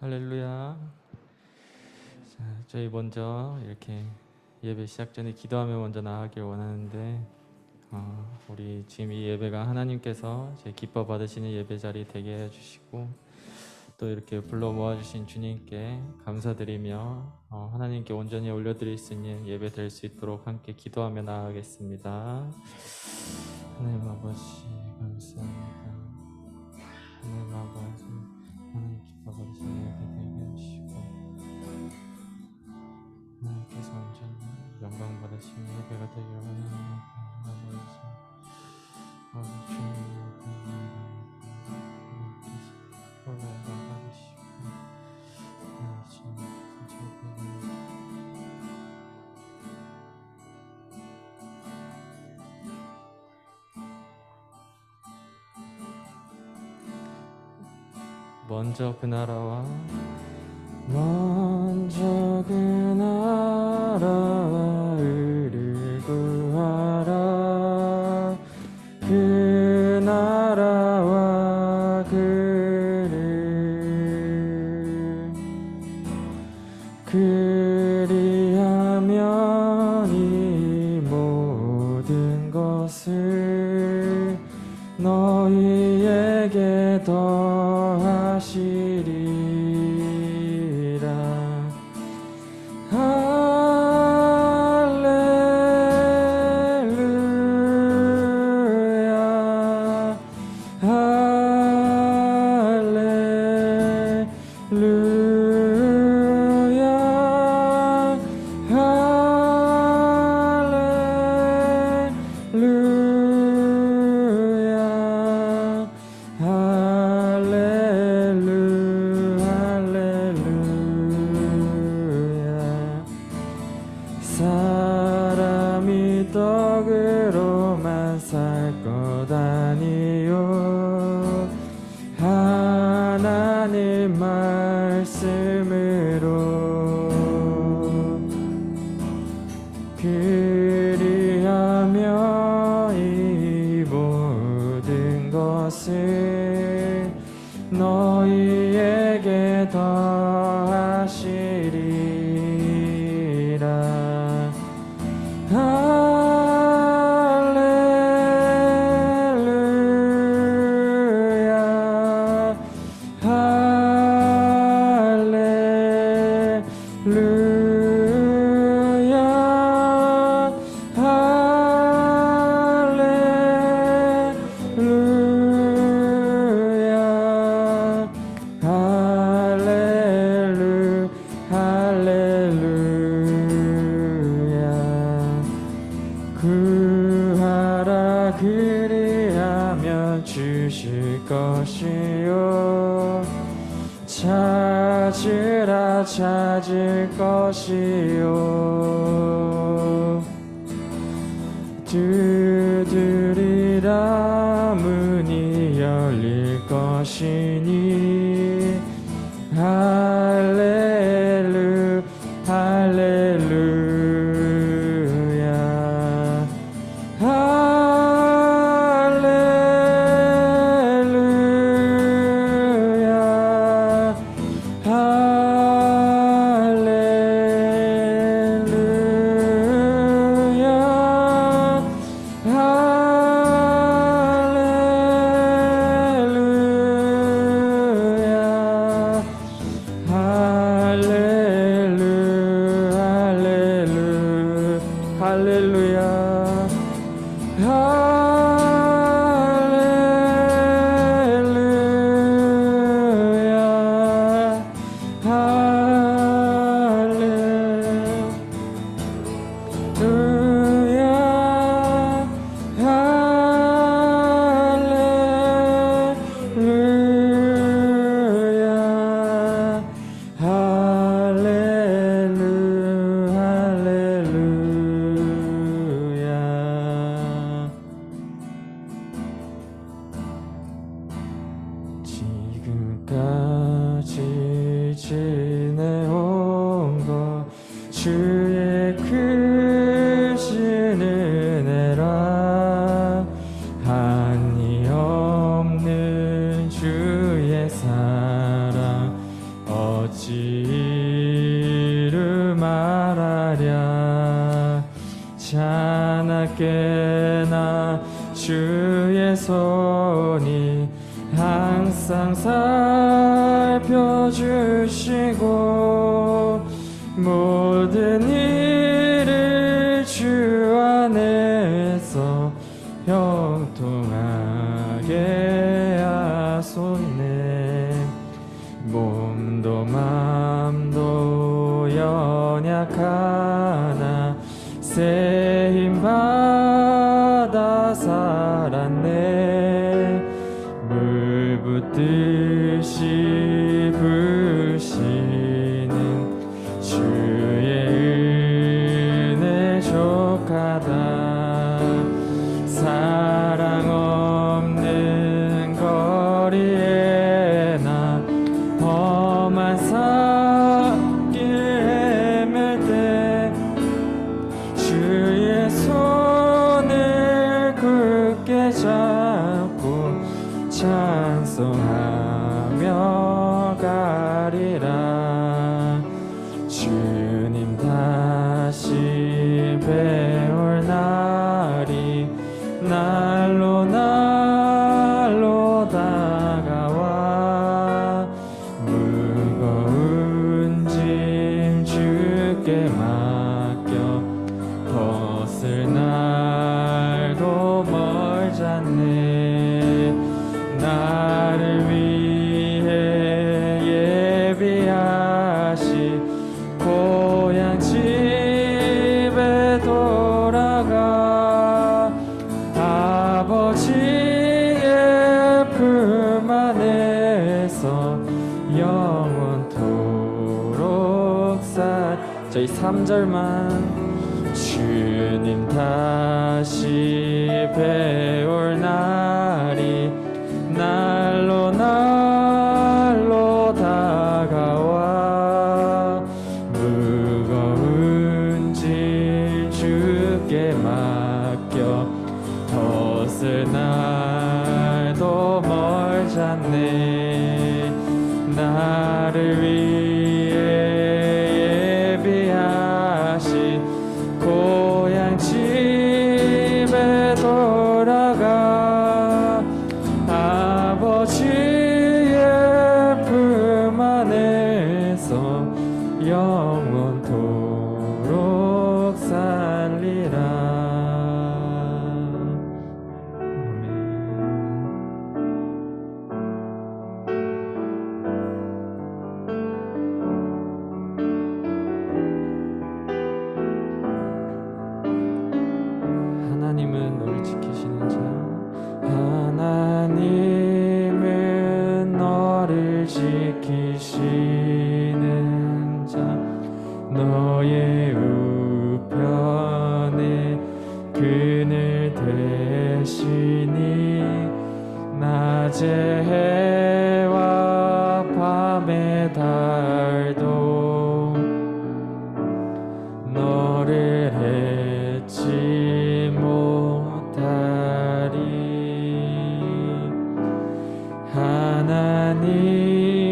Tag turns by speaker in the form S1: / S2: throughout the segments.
S1: 할렐루야. 자, 저희 먼저 이렇게 예배 시작 전에 기도하며 먼저 나아가길 원하는데 우리 지금 이 예배가 하나님께서 제 기뻐 받으시는 예배 자리 되게 해주시고 또 이렇게 불러 모아주신 주님께 감사드리며 하나님께 온전히 올려드릴 수 있는 예배 될 수 있도록 함께 기도하며 나아가겠습니다. 하나님 아버지 감사합니다. 하나님 아버지 하나님 기뻐 받으시는 예배 되게 해주시고 하나님께서 온전히 영광 받으시는 예배가 되기를 원합니다. 아버지 주님 먼저 그 나라와 의를 구하라. 그 나라와 그를 그리하면 이 모든 것을 너희에게 더하시리라. 할렐루야 할렐루야 사람이 떡으로만 살 것 아니요 하나님 말씀으로 그리하며 이 모든 것을 너희에게 더하시리라. 할렐루야 할렐루야 할렐루야 할렐루야. 구하라 그리하면 주실 것이요 찾으라 찾을 것이요 두드리라 문이 열릴 것이니 할렐루 할렐루야 할렐루야 할렐루야 지금까지 지내온 것 주의 크신 은혜라. 한이 없는 주의 사랑 항상 살펴주시고 모든 일을 주 안에서 형통하게 하소이네. 몸도 맘도 연약하나 새 힘 받아 살았네. 물 붓듯이 부으시는 주의 은혜 족하다. 사랑 없는 거리에 난 험한 산길 헤맬 때 주의 손을 굳게 잡고 찬송하며 가리라. 주님 다시 배울 날이 날로 날로 다가와. 무거운 짐 주께 맡겨 벗을 날도 멀잖네. 나를 위해 예비하시 고향 집에 돌아가. 아버지의 품 안에서 영원토록 저희 3절만. 주님 다시 배울 날이 날로 날로 다가와. 무거운 짐 주께 맡겨 벗을 날도 멀잖네. 나를 위해 예비하신 고향 집에 돌아가. 아버지의 품 안에서 영원토록 살리라. 하나님은 너를 지키시는 자. 하나님은 너를 지키시는 자. 너의 우편에 그늘 되시니 낮의 해와 밤의 달도 너를 잊지 못하리.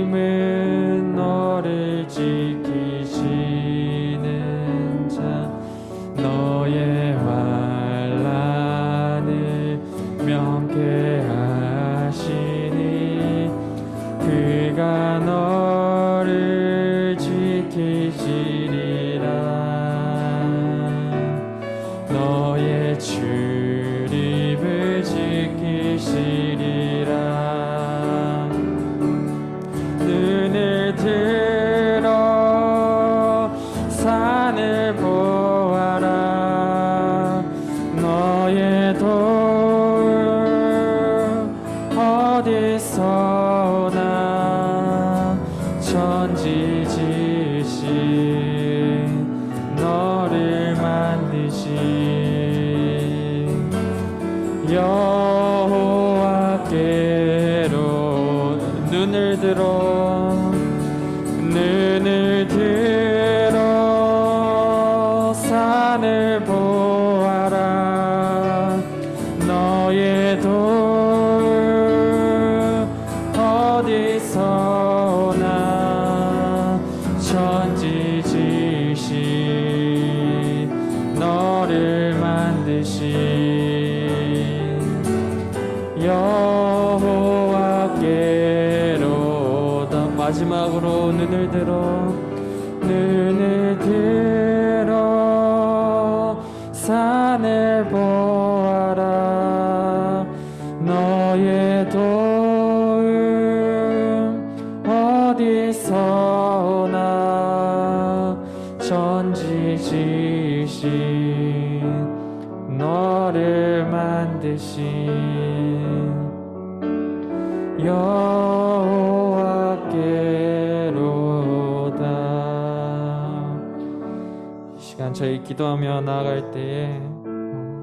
S1: 하나님은 너를 지키시는 자. 너의 환난을 명쾌하시니 그가 너를 지키시리라. 너의 출입을 지키시리라. 눈을 들어 산을 보아라. 너의 도움 어디서 오나. 천지지신 너를 만드신 여호와께로 눈을 들어 산을 보아라. 너의 도움 어디서 오나. 천지지신 너를 만드신 여호와께 마지막으로 눈을 들어 산을 보아라. 너의 도움 어디서 오나. 전지지신 너를 만드신 여호와께로다. 이 시간 저희 기도하며 나아갈 때에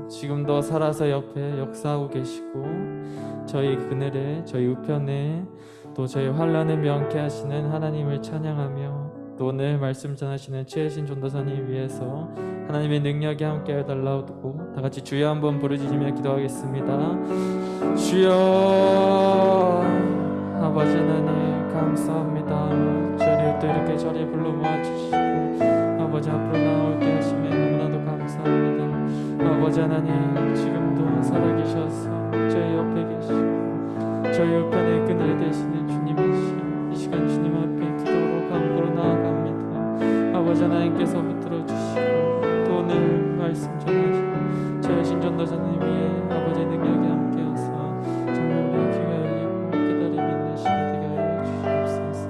S1: 지금도 살아서 옆에 역사하고 계시고 저희 그늘에 저희 우편에 또 저희 환난을 명케 하시는 하나님을 찬양하며 또 오늘 말씀 전하시는 최혜신 전도사님 위해서 하나님의 능력이 함께 해달라고 다 같이 주여 한번 부르짖으며 기도하겠습니다. 주여. 아버지 하나님 감사합니다. 저를 또 이렇게 자리에 불러 모아주시고 아버지 앞으로 나올게 하시며 너무나도 감사합니다. 아버지 하나님 지금도 살아계셔서 저희 옆에 계시고 저희 우편의 그늘 되시는 주님이시여, 이 시간 주님 앞에 기도로 간구로 나아갑니다. 아버지 하나님께서 붙들어 주시고 또 오늘 말씀 전하시고 저희 신전도사님 위에 아버지의 능력이 함께하사 정말 우리의 귀가 열리고 기다림이 있는 시간 되게 하여 주시옵소서.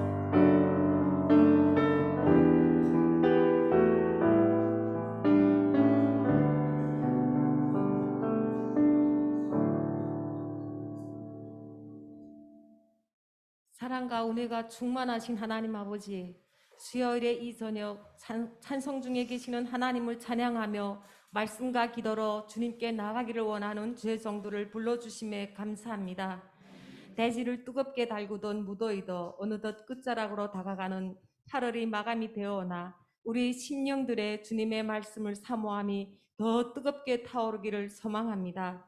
S2: 사랑과 은혜가 충만하신 하나님 아버지, 수요일의 이 저녁 찬송 중에 계시는 하나님을 찬양하며 말씀과 기도로 주님께 나가기를 원하는 주의 성도를 불러주심에 감사합니다. 대지를 뜨겁게 달구던 무더위도 어느덧 끝자락으로 다가가는 8월이 마감이 되어오나 우리 심령들의 주님의 말씀을 사모함이 더 뜨겁게 타오르기를 소망합니다.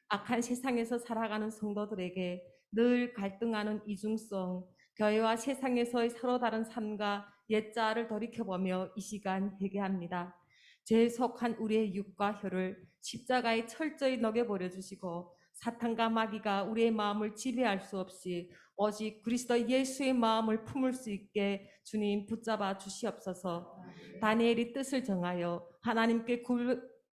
S2: 악한 세상에서 살아가는 성도들에게 늘 갈등하는 이중성, 교회와 세상에서의 서로 다른 삶과 옛자아를 돌이켜보며 이 시간 회개합니다. 죄에 속한 우리의 육과 혀를 십자가에 철저히 녹여버려 주시고 사탄과 마귀가 우리의 마음을 지배할 수 없이 오직 그리스도 예수의 마음을 품을 수 있게 주님 붙잡아 주시옵소서. 다니엘이 뜻을 정하여 하나님께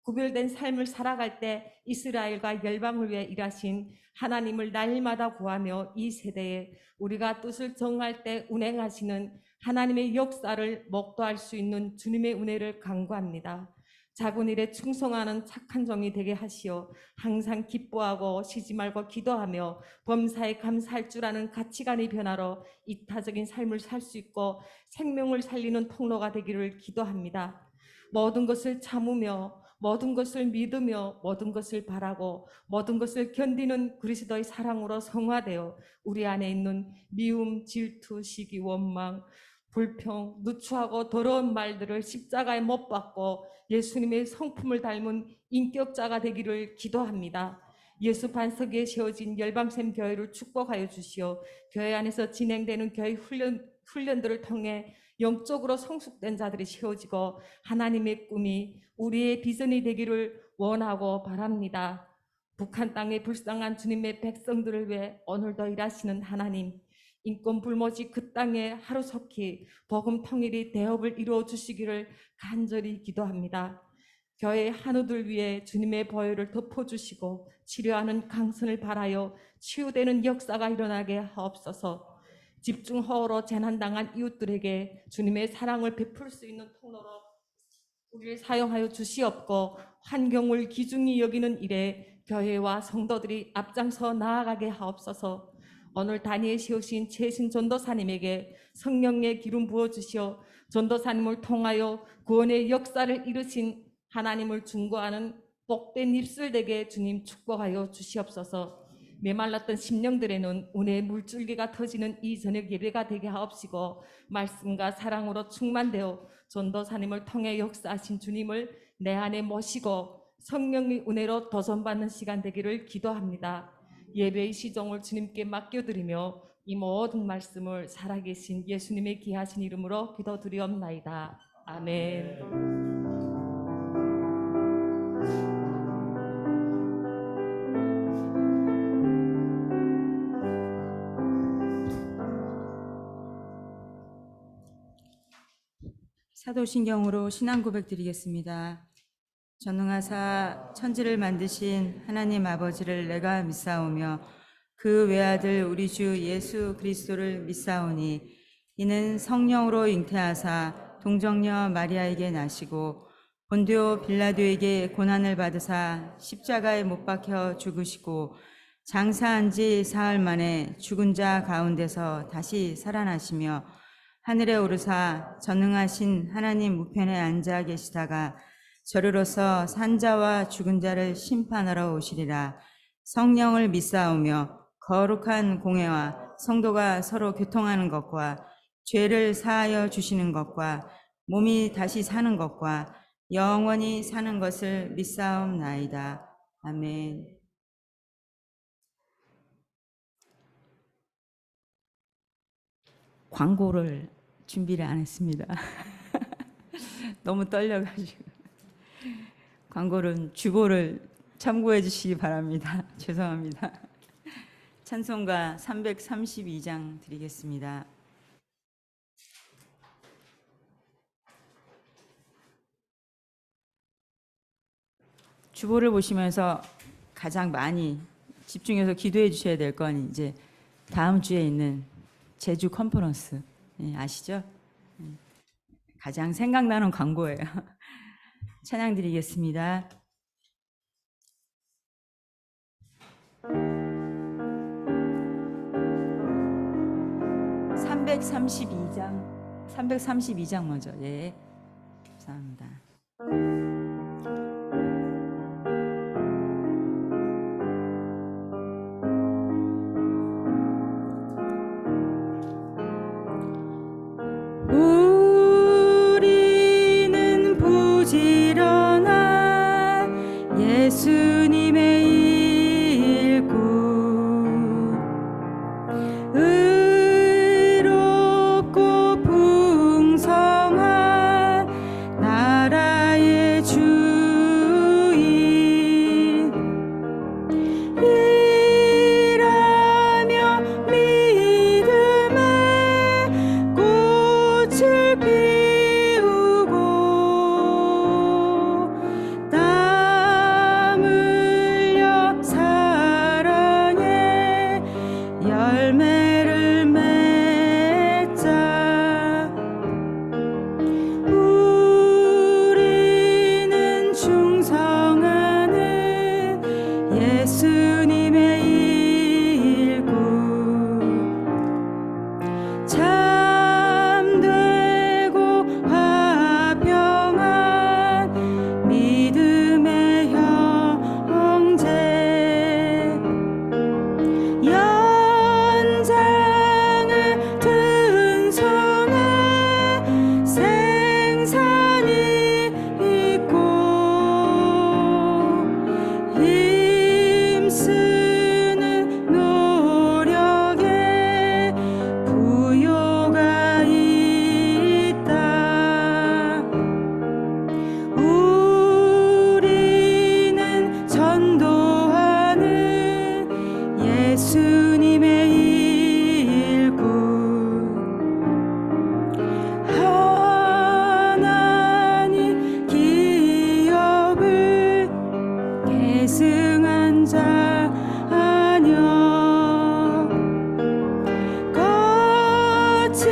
S2: 구별된 삶을 살아갈 때 이스라엘과 열방을 위해 일하신 하나님을 날마다 구하며 이 세대에 우리가 뜻을 정할 때 운행하시는 하나님의 역사를 목도할 수 있는 주님의 은혜를 간구합니다. 작은 일에 충성하는 착한 종이 되게 하시어 항상 기뻐하고 쉬지 말고 기도하며 범사에 감사할 줄 아는 가치관의 변화로 이타적인 삶을 살 수 있고 생명을 살리는 통로가 되기를 기도합니다. 모든 것을 참으며 모든 것을 믿으며 모든 것을 바라고 모든 것을 견디는 그리스도의 사랑으로 성화되어 우리 안에 있는 미움, 질투, 시기, 원망, 불평, 누추하고 더러운 말들을 십자가에 못 박고 예수님의 성품을 닮은 인격자가 되기를 기도합니다. 예수 반석 위에 세워진 열방샘 교회를 축복하여 주시어 교회 안에서 진행되는 교회 훈련들을 통해 영적으로 성숙된 자들이 세워지고 하나님의 꿈이 우리의 비전이 되기를 원하고 바랍니다. 북한 땅의 불쌍한 주님의 백성들을 위해 오늘도 일하시는 하나님, 인권 불모지 그 땅에 하루속히 복음 통일이 대업을 이루어 주시기를 간절히 기도합니다. 교회 한우들 위해 주님의 보혈을 덮어주시고 치료하는 강선을 바라여 치유되는 역사가 일어나게 하옵소서. 집중호우로 재난당한 이웃들에게 주님의 사랑을 베풀 수 있는 통로로 우리를 사용하여 주시옵고 환경을 귀중히 여기는 일에 교회와 성도들이 앞장서 나아가게 하옵소서. 오늘 다니엘 세우신 최신 전도사님에게 성령의 기름 부어주시어 전도사님을 통하여 구원의 역사를 이루신 하나님을 중보하는 복된 입술되게 주님 축복하여 주시옵소서. 메말랐던 심령들에는 은혜의 물줄기가 터지는 이 저녁 예배가 되게 하옵시고 말씀과 사랑으로 충만되어 전도사님을 통해 역사하신 주님을 내 안에 모시고 성령의 은혜로 도전받는 시간 되기를 기도합니다. 예배의 시종을 주님께 맡겨드리며 이 모든 말씀을 살아계신 예수님의 귀하신 이름으로 기도드리옵나이다. 아멘.
S3: 사도신경으로 신앙 고백 드리겠습니다. 전능하사 천지를 만드신 하나님 아버지를 내가 믿사오며 그 외아들 우리 주 예수 그리스도를 믿사오니 이는 성령으로 잉태하사 동정녀 마리아에게 나시고 본디오 빌라도에게 고난을 받으사 십자가에 못 박혀 죽으시고 장사한 지 사흘 만에 죽은 자 가운데서 다시 살아나시며 하늘에 오르사 전능하신 하나님 우편에 앉아 계시다가 저리로서 산자와 죽은 자를 심판하러 오시리라. 성령을 믿사오며 거룩한 공회와 성도가 서로 교통하는 것과 죄를 사하여 주시는 것과 몸이 다시 사는 것과 영원히 사는 것을 믿사옵나이다. 아멘. 광고를 준비를 안 했습니다. 너무 떨려가지고. 광고는 주보를 참고해 주시기 바랍니다. 죄송합니다. 찬송가 332장 드리겠습니다. 주보를 보시면서 가장 많이 집중해서 기도해 주셔야 될 건 이제 다음 주에 있는 제주 컨퍼런스 아시죠? 가장 생각나는 광고예요. 찬양 드리겠습니다. (332장) 먼저. 예, 감사합니다. 우리는 부지런한 예수님의 일꾼, 의롭고 풍성한 나라의 주인, 일하며 믿음의 꽃을 피우고 땀 흘려 사랑의 열매를 맺자. 우리는 충성하는 예수님의 일꾼, 참되고 화평한 믿음의 형제, 연장을 든 손에 생산이 있고 힘쓰는 노력에 부요가 있다. 우리는 전도하는 예수님의 일꾼, 하나님 기업을 계승한 자 아녀, 거친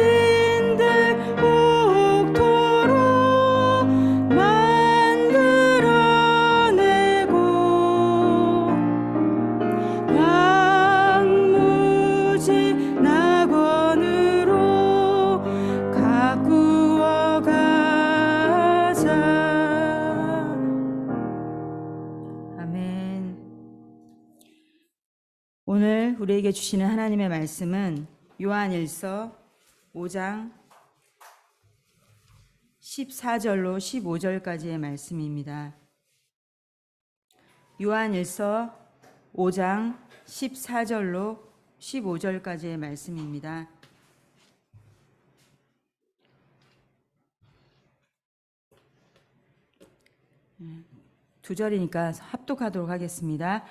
S3: 들 옥토로 만들어내고 광무지 낙원으로 가꾸어 가자. 아멘. 오늘 우리에게 주시는 하나님의 말씀은 요한일서 5장 14절로 15절까지의 말씀입니다. 요한일서 5장 14절로 15절까지의 말씀입니다. 두 절이니까 합독하도록 하겠습니다.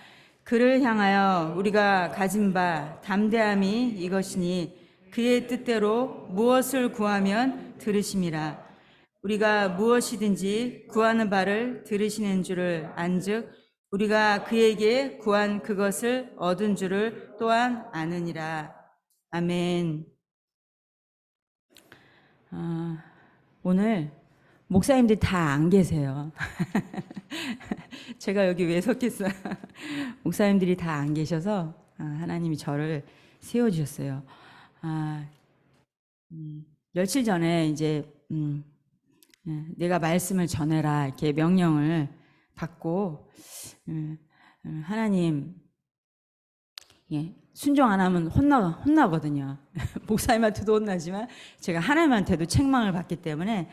S3: 그를 향하여 우리가 가진 바 담대함이 이것이니 그의 뜻대로 무엇을 구하면 들으심이라. 우리가 무엇이든지 구하는 바를 들으시는 줄을 안즉 우리가 그에게 구한 그것을 얻은 줄을 또한 아느니라. 아멘. 오늘 목사님들이 다 안 계세요. 제가 여기 왜 섰겠어요? 목사님들이 다 안 계셔서 하나님이 저를 세워주셨어요. 며칠 전에 이제 내가 말씀을 전해라 이렇게 명령을 받고 하나님 순종 안 하면 혼나거든요. 목사님한테도 혼나지만 제가 하나님한테도 책망을 받기 때문에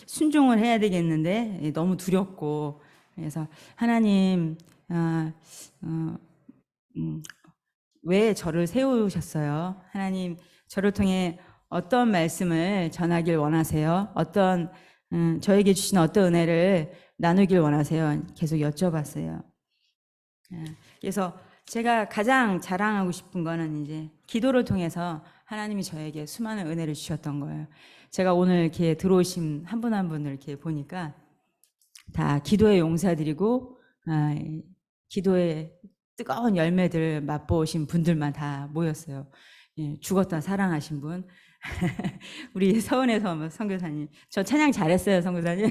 S3: 순종을 해야 되겠는데 너무 두렵고 그래서 하나님 왜 저를 세우셨어요? 하나님 저를 통해 어떤 말씀을 전하길 원하세요? 어떤 저에게 주신 어떤 은혜를 나누길 원하세요? 계속 여쭤봤어요. 그래서 제가 가장 자랑하고 싶은 거는 이제 기도를 통해서 하나님이 저에게 수많은 은혜를 주셨던 거예요. 제가 오늘 이렇게 들어오신 한 분 한 분을 이렇게 보니까 다 기도의 용사들이고 기도의 뜨거운 열매들 맛보신 분들만 다 모였어요. 죽었다 살아나신 분. 우리 서은에서 선교사님, 저 찬양 잘했어요, 선교사님.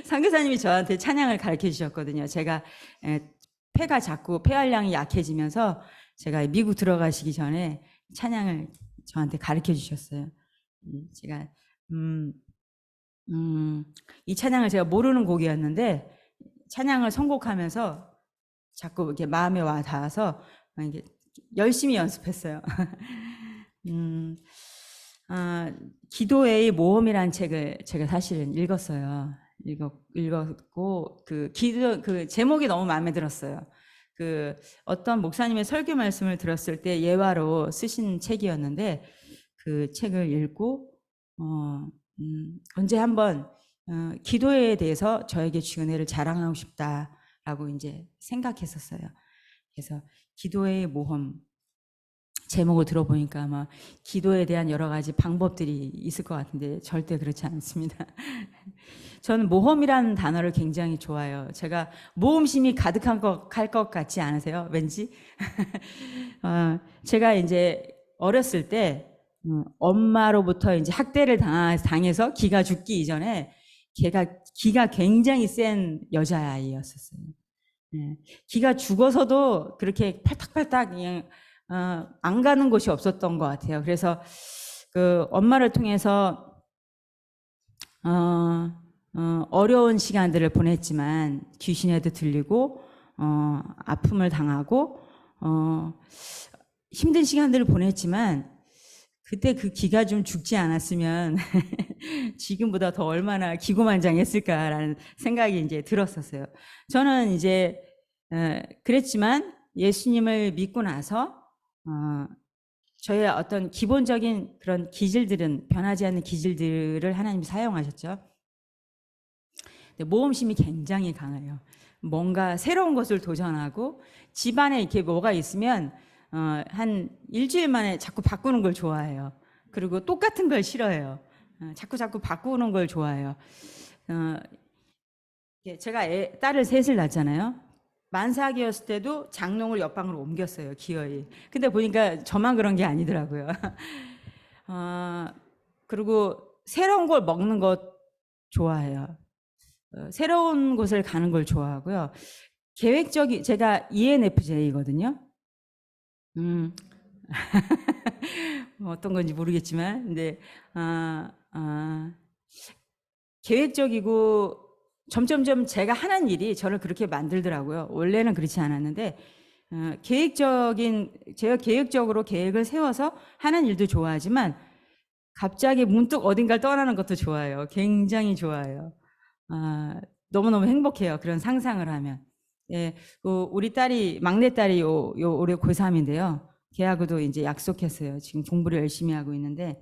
S3: 선교사님이 저한테 찬양을 가르쳐 주셨거든요. 제가 폐가 자꾸 폐활량이 약해지면서 제가 미국 들어가시기 전에 찬양을 저한테 가르쳐 주셨어요. 제가 이 찬양을 제가 모르는 곡이었는데 찬양을 선곡하면서 자꾸 이렇게 마음에 와 닿아서 이게 열심히 연습했어요. 기도의 모험이라는 책을 제가 사실은 읽었어요. 읽었고 그 제목이 너무 마음에 들었어요. 그 어떤 목사님의 설교 말씀을 들었을 때 예화로 쓰신 책이었는데 그 책을 읽고 언제 한번 기도에 대해서 저에게 주신 은혜를 자랑하고 싶다라고 이제 생각했었어요. 그래서 기도의 모험 제목을 들어보니까 아마 기도에 대한 여러 가지 방법들이 있을 것 같은데 절대 그렇지 않습니다. 저는 모험이라는 단어를 굉장히 좋아해요. 제가 모험심이 가득한 것 같지 않으세요? 왠지? 제가 이제 어렸을 때 엄마로부터 이제 학대를 당해서 기가 죽기 이전에 기가 굉장히 센 여자아이였었어요. 기가 죽어서도 그렇게 팔딱팔딱 그냥 안 가는 곳이 없었던 것 같아요. 그래서 그 엄마를 통해서 어려운 시간들을 보냈지만 귀신에도 들리고 아픔을 당하고 힘든 시간들을 보냈지만 그때 그 기가 좀 죽지 않았으면 지금보다 더 얼마나 기고만장했을까라는 생각이 이제 들었었어요. 저는 이제 그랬지만 예수님을 믿고 나서 저의 어떤 기본적인 그런 기질들은 변하지 않는 기질들을 하나님이 사용하셨죠. 모험심이 굉장히 강해요. 뭔가 새로운 것을 도전하고 집안에 이렇게 뭐가 있으면 한 일주일 만에 자꾸 바꾸는 걸 좋아해요. 그리고 똑같은 걸 싫어해요. 자꾸 바꾸는 걸 좋아해요. 제가 딸을 셋을 낳았잖아요. 만삭이었을 때도 장롱을 옆방으로 옮겼어요, 기어이. 근데 보니까 저만 그런 게 아니더라고요. 그리고 새로운 걸 먹는 것 좋아해요. 새로운 곳을 가는 걸 좋아하고요. 제가 ENFJ거든요. 어떤 건지 모르겠지만, 근데, 계획적이고, 점점점 제가 하는 일이 저를 그렇게 만들더라고요. 원래는 그렇지 않았는데, 제가 계획적으로 계획을 세워서 하는 일도 좋아하지만, 갑자기 문득 어딘가를 떠나는 것도 좋아해요. 굉장히 좋아해요. 너무너무 행복해요. 그런 상상을 하면. 예, 우리 막내딸이 올해 고3인데요. 걔하고도 이제 약속했어요. 지금 공부를 열심히 하고 있는데,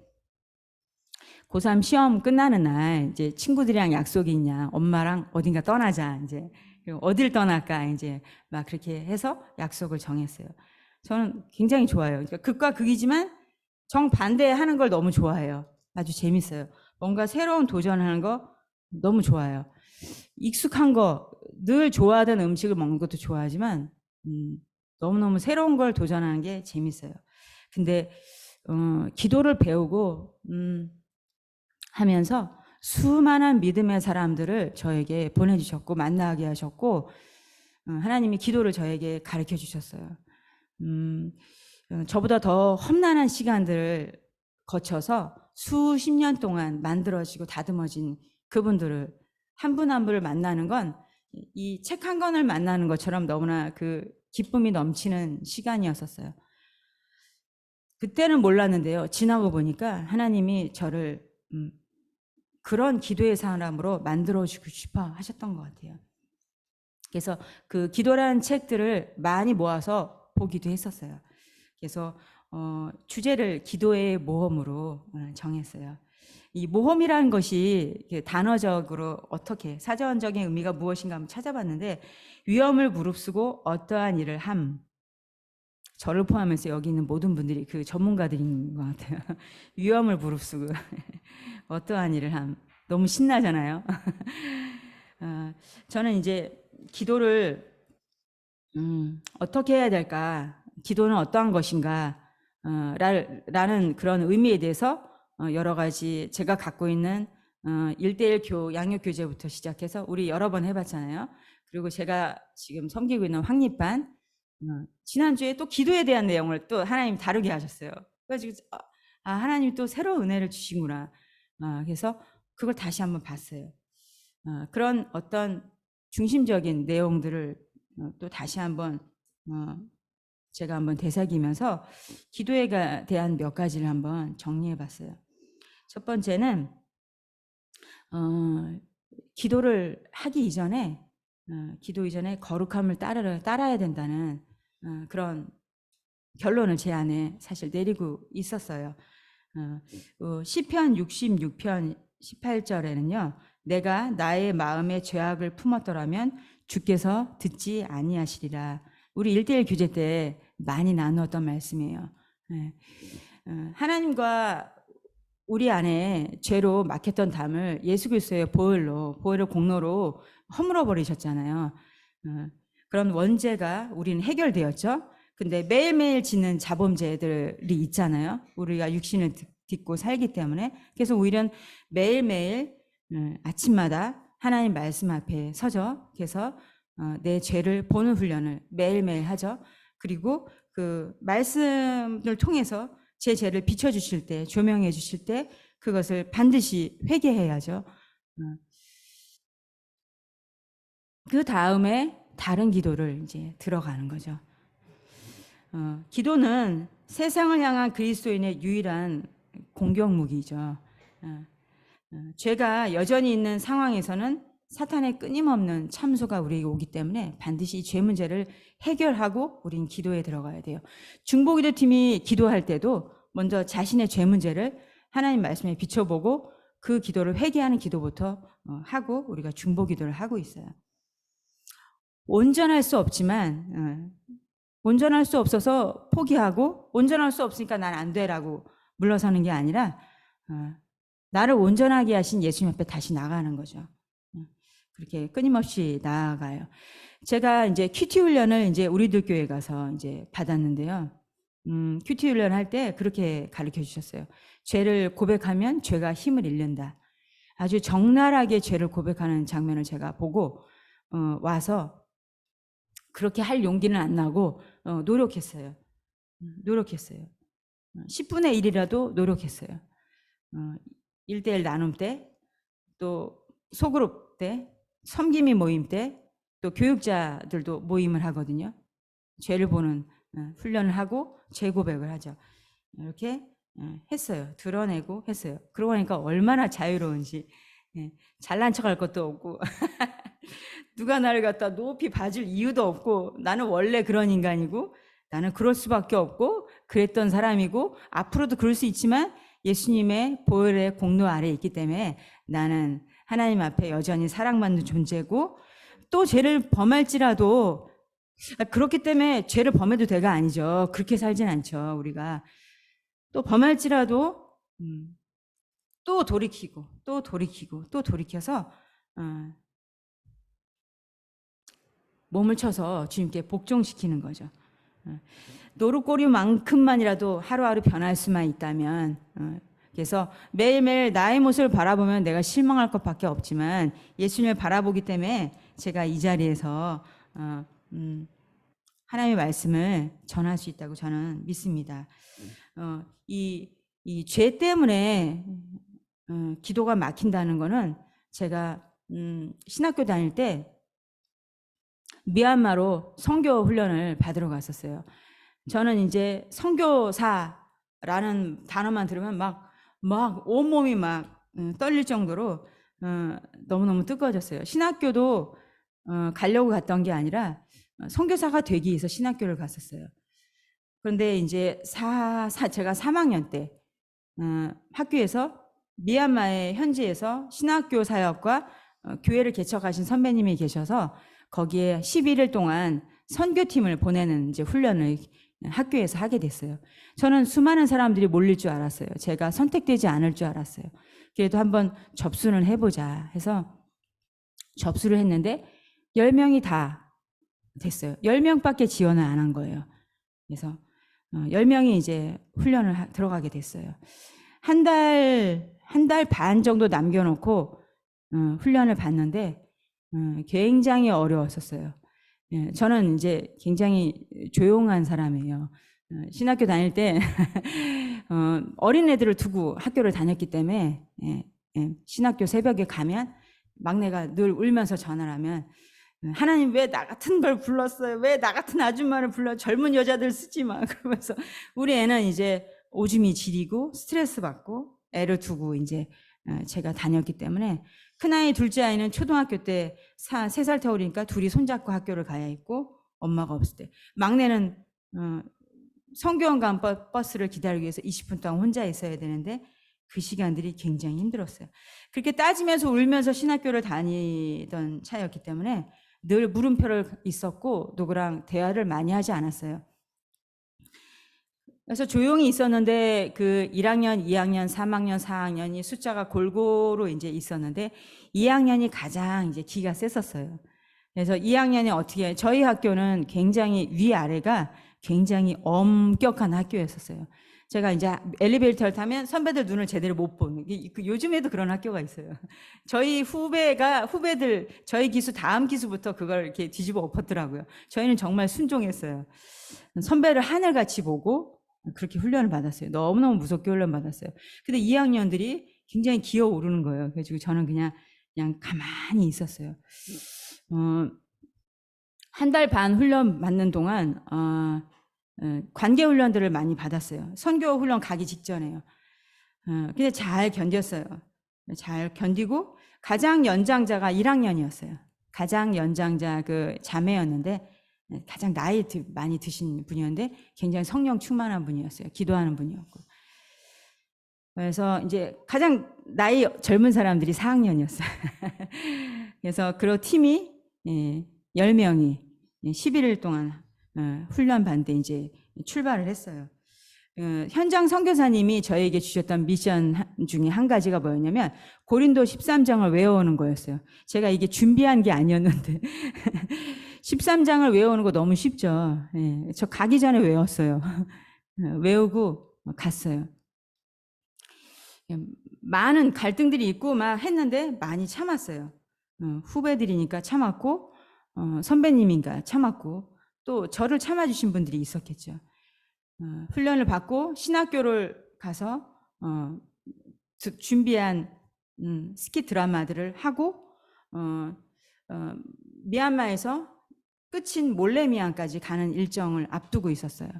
S3: 고3 시험 끝나는 날, 이제 친구들이랑 약속이 있냐, 엄마랑 어딘가 떠나자, 이제. 어딜 떠날까, 이제. 막 그렇게 해서 약속을 정했어요. 저는 굉장히 좋아요. 그러니까 극과 극이지만 정반대 하는 걸 너무 좋아해요. 아주 재밌어요. 뭔가 새로운 도전하는 거 너무 좋아요. 익숙한 거, 늘 좋아하던 음식을 먹는 것도 좋아하지만 너무너무 새로운 걸 도전하는 게 재밌어요. 근데 기도를 배우고 하면서 수많은 믿음의 사람들을 저에게 보내주셨고 만나게 하셨고 하나님이 기도를 저에게 가르쳐 주셨어요. 저보다 더 험난한 시간들을 거쳐서 수십 년 동안 만들어지고 다듬어진 그분들을 한 분 한 분을 만나는 건 이 책 한 권을 만나는 것처럼 너무나 그 기쁨이 넘치는 시간이었었어요. 그때는 몰랐는데요. 지나고 보니까 하나님이 저를 그런 기도의 사람으로 만들어주고 싶어 하셨던 것 같아요. 그래서 그 기도라는 책들을 많이 모아서 보기도 했었어요. 그래서 주제를 기도의 모험으로 정했어요. 이 모험이라는 것이 단어적으로 어떻게 사전적인 의미가 무엇인가 한번 찾아봤는데 위험을 무릅쓰고 어떠한 일을 함. 저를 포함해서 여기 있는 모든 분들이 그 전문가들인 것 같아요. 위험을 무릅쓰고 어떠한 일을 함. 너무 신나잖아요. 저는 이제 기도를 어떻게 해야 될까? 기도는 어떠한 것인가? 라는 그런 의미에 대해서 여러 가지 제가 갖고 있는 1:1 양육교재부터 시작해서 우리 여러 번 해봤잖아요. 그리고 제가 지금 섬기고 있는 확립반 지난주에 또 기도에 대한 내용을 또 하나님 다루게 하셨어요. 그래가지고 하나님 또 새로운 은혜를 주시구나. 그래서 그걸 다시 한번 봤어요. 그런 어떤 중심적인 내용들을 또 다시 한번 제가 한번 되새기면서 기도에 대한 몇 가지를 한번 정리해 봤어요. 첫 번째는 기도를 하기 이전에 기도 이전에 거룩함을 따라야 된다는 그런 결론을 제 안에 사실 내리고 있었어요. 시편 66편 18절에는요. 내가 나의 마음에 죄악을 품었더라면 주께서 듣지 아니하시리라. 우리 1:1 교제 때 많이 나누었던 말씀이에요. 하나님과 우리 안에 죄로 막혔던 담을 예수 그리스도의 보혈의 공로로 허물어 버리셨잖아요. 그런 원죄가 우리는 해결되었죠. 근데 매일매일 짓는 자범죄들이 있잖아요. 우리가 육신을 딛고 살기 때문에. 그래서 오히려 매일매일 아침마다 하나님 말씀 앞에 서죠. 그래서 내 죄를 보는 훈련을 매일매일 하죠. 그리고 그 말씀을 통해서 제 죄를 비춰주실 때, 조명해 주실 때 그것을 반드시 회개해야죠. 그 다음에 다른 기도를 이제 들어가는 거죠. 기도는 세상을 향한 그리스도인의 유일한 공격 무기죠. 죄가 여전히 있는 상황에서는 사탄의 끊임없는 참소가 우리에게 오기 때문에 반드시 이 죄 문제를 해결하고 우린 기도에 들어가야 돼요. 중보기도 팀이 기도할 때도 먼저 자신의 죄 문제를 하나님 말씀에 비춰보고 그 기도를 회개하는 기도부터 하고 우리가 중보기도를 하고 있어요. 온전할 수 없지만 온전할 수 없어서 포기하고 온전할 수 없으니까 난 안 돼라고 물러서는 게 아니라 나를 온전하게 하신 예수님 앞에 다시 나가는 거죠. 그렇게 끊임없이 나아가요. 제가 이제 큐티 훈련을 이제 우리들 교회 가서 이제 받았는데요. 큐티 훈련 할 때 그렇게 가르쳐 주셨어요. 죄를 고백하면 죄가 힘을 잃는다. 아주 적나라하게 죄를 고백하는 장면을 제가 보고 와서 그렇게 할 용기는 안 나고 노력했어요. 10분의 1이라도 노력했어요. 1:1 나눔 때, 또 소그룹 때, 섬김이 모임 때, 또 교육자들도 모임을 하거든요. 죄를 보는 훈련을 하고 죄 고백을 하죠. 이렇게 했어요. 드러내고 했어요. 그러고 나니까 얼마나 자유로운지. 잘난 척할 것도 없고 누가 나를 갖다 높이 봐줄 이유도 없고 나는 원래 그런 인간이고 나는 그럴 수밖에 없고 그랬던 사람이고 앞으로도 그럴 수 있지만 예수님의 보혈의 공로 아래에 있기 때문에 나는 하나님 앞에 여전히 사랑받는 존재고 또 죄를 범할지라도 그렇기 때문에 죄를 범해도 돼가 아니죠. 그렇게 살진 않죠. 우리가 또 범할지라도 또 돌이키고 또 돌이키고 또 돌이켜서 몸을 쳐서 주님께 복종시키는 거죠. 노릇고리만큼만이라도 하루하루 변할 수만 있다면, 그래서 매일매일 나의 모습을 바라보면 내가 실망할 것밖에 없지만 예수님을 바라보기 때문에 제가 이 자리에서 하나님의 말씀을 전할 수 있다고 저는 믿습니다. 이 죄 때문에 기도가 막힌다는 거는 제가 신학교 다닐 때 미얀마로 선교 훈련을 받으러 갔었어요. 저는 이제 선교사라는 단어만 들으면 막 온몸이 막 떨릴 정도로 너무너무 뜨거워졌어요. 신학교도 가려고 갔던 게 아니라 선교사가 되기 위해서 신학교를 갔었어요. 그런데 이제 제가 3학년 때 학교에서 미얀마의 현지에서 신학교 사역과 교회를 개척하신 선배님이 계셔서 거기에 11일 동안 선교팀을 보내는 이제 훈련을 학교에서 하게 됐어요. 저는 수많은 사람들이 몰릴 줄 알았어요. 제가 선택되지 않을 줄 알았어요. 그래도 한번 접수는 해보자 해서 접수를 했는데 10명이 다 됐어요. 10명밖에 지원을 안 한 거예요. 그래서 10명이 이제 훈련을 들어가게 됐어요. 한 달 반 정도 남겨놓고 훈련을 받는데 굉장히 어려웠었어요. 저는 이제 굉장히 조용한 사람이에요. 신학교 다닐 때 어린애들을 두고 학교를 다녔기 때문에 신학교 새벽에 가면 막내가 늘 울면서 전화를 하면 하나님 왜 나 같은 걸 불렀어요? 왜 나 같은 아줌마를 불러? 젊은 여자들 쓰지 마. 그러면서 우리 애는 이제 오줌이 지리고 스트레스 받고 애를 두고 이제 제가 다녔기 때문에 큰아이 둘째 아이는 초등학교 때 3살 터울이니까 둘이 손잡고 학교를 가야 했고 엄마가 없을 때 막내는 성교원 버스를 기다리기 위해서 20분 동안 혼자 있어야 되는데 그 시간들이 굉장히 힘들었어요. 그렇게 따지면서 울면서 신학교를 다니던 차였기 때문에 늘 물음표를 있었고 누구랑 대화를 많이 하지 않았어요. 그래서 조용히 있었는데 그 1학년, 2학년, 3학년, 4학년이 숫자가 골고루 이제 있었는데 2학년이 가장 이제 기가 셌었어요. 그래서 2학년이 어떻게 저희 학교는 굉장히 위아래가 굉장히 엄격한 학교였었어요. 제가 이제 엘리베이터를 타면 선배들 눈을 제대로 못 보는 요즘에도 그런 학교가 있어요. 저희 후배들 저희 기수 다음 기수부터 그걸 이렇게 뒤집어 엎었더라고요. 저희는 정말 순종했어요. 선배를 하늘같이 보고 그렇게 훈련을 받았어요. 너무너무 무섭게 훈련 받았어요. 근데 2학년들이 굉장히 기어오르는 거예요. 그래서 저는 그냥 가만히 있었어요. 한 달 반 훈련 받는 동안 관계 훈련들을 많이 받았어요. 선교 훈련 가기 직전에요. 근데 잘 견뎠어요. 잘 견디고 가장 연장자가 1학년이었어요. 가장 연장자 그 자매였는데 가장 나이 많이 드신 분이었는데 굉장히 성령 충만한 분이었어요. 기도하는 분이었고. 그래서 이제 가장 나이 젊은 사람들이 4학년이었어요. 그래서 그 팀이 10명이 11일 동안 훈련 받는데 이제 출발을 했어요. 현장 선교사님이 저에게 주셨던 미션 중에 한 가지가 뭐였냐면 고린도 13장을 외워오는 거였어요. 제가 이게 준비한 게 아니었는데 13장을 외우는 거 너무 쉽죠. 저 가기 전에 외웠어요. 외우고 갔어요. 많은 갈등들이 있고 막 했는데 많이 참았어요. 후배들이니까 참았고 선배님이니까 참았고 또 저를 참아주신 분들이 있었겠죠. 훈련을 받고 신학교를 가서 준비한 스키 드라마들을 하고 미얀마에서 끝인 몰레미안까지 가는 일정을 앞두고 있었어요.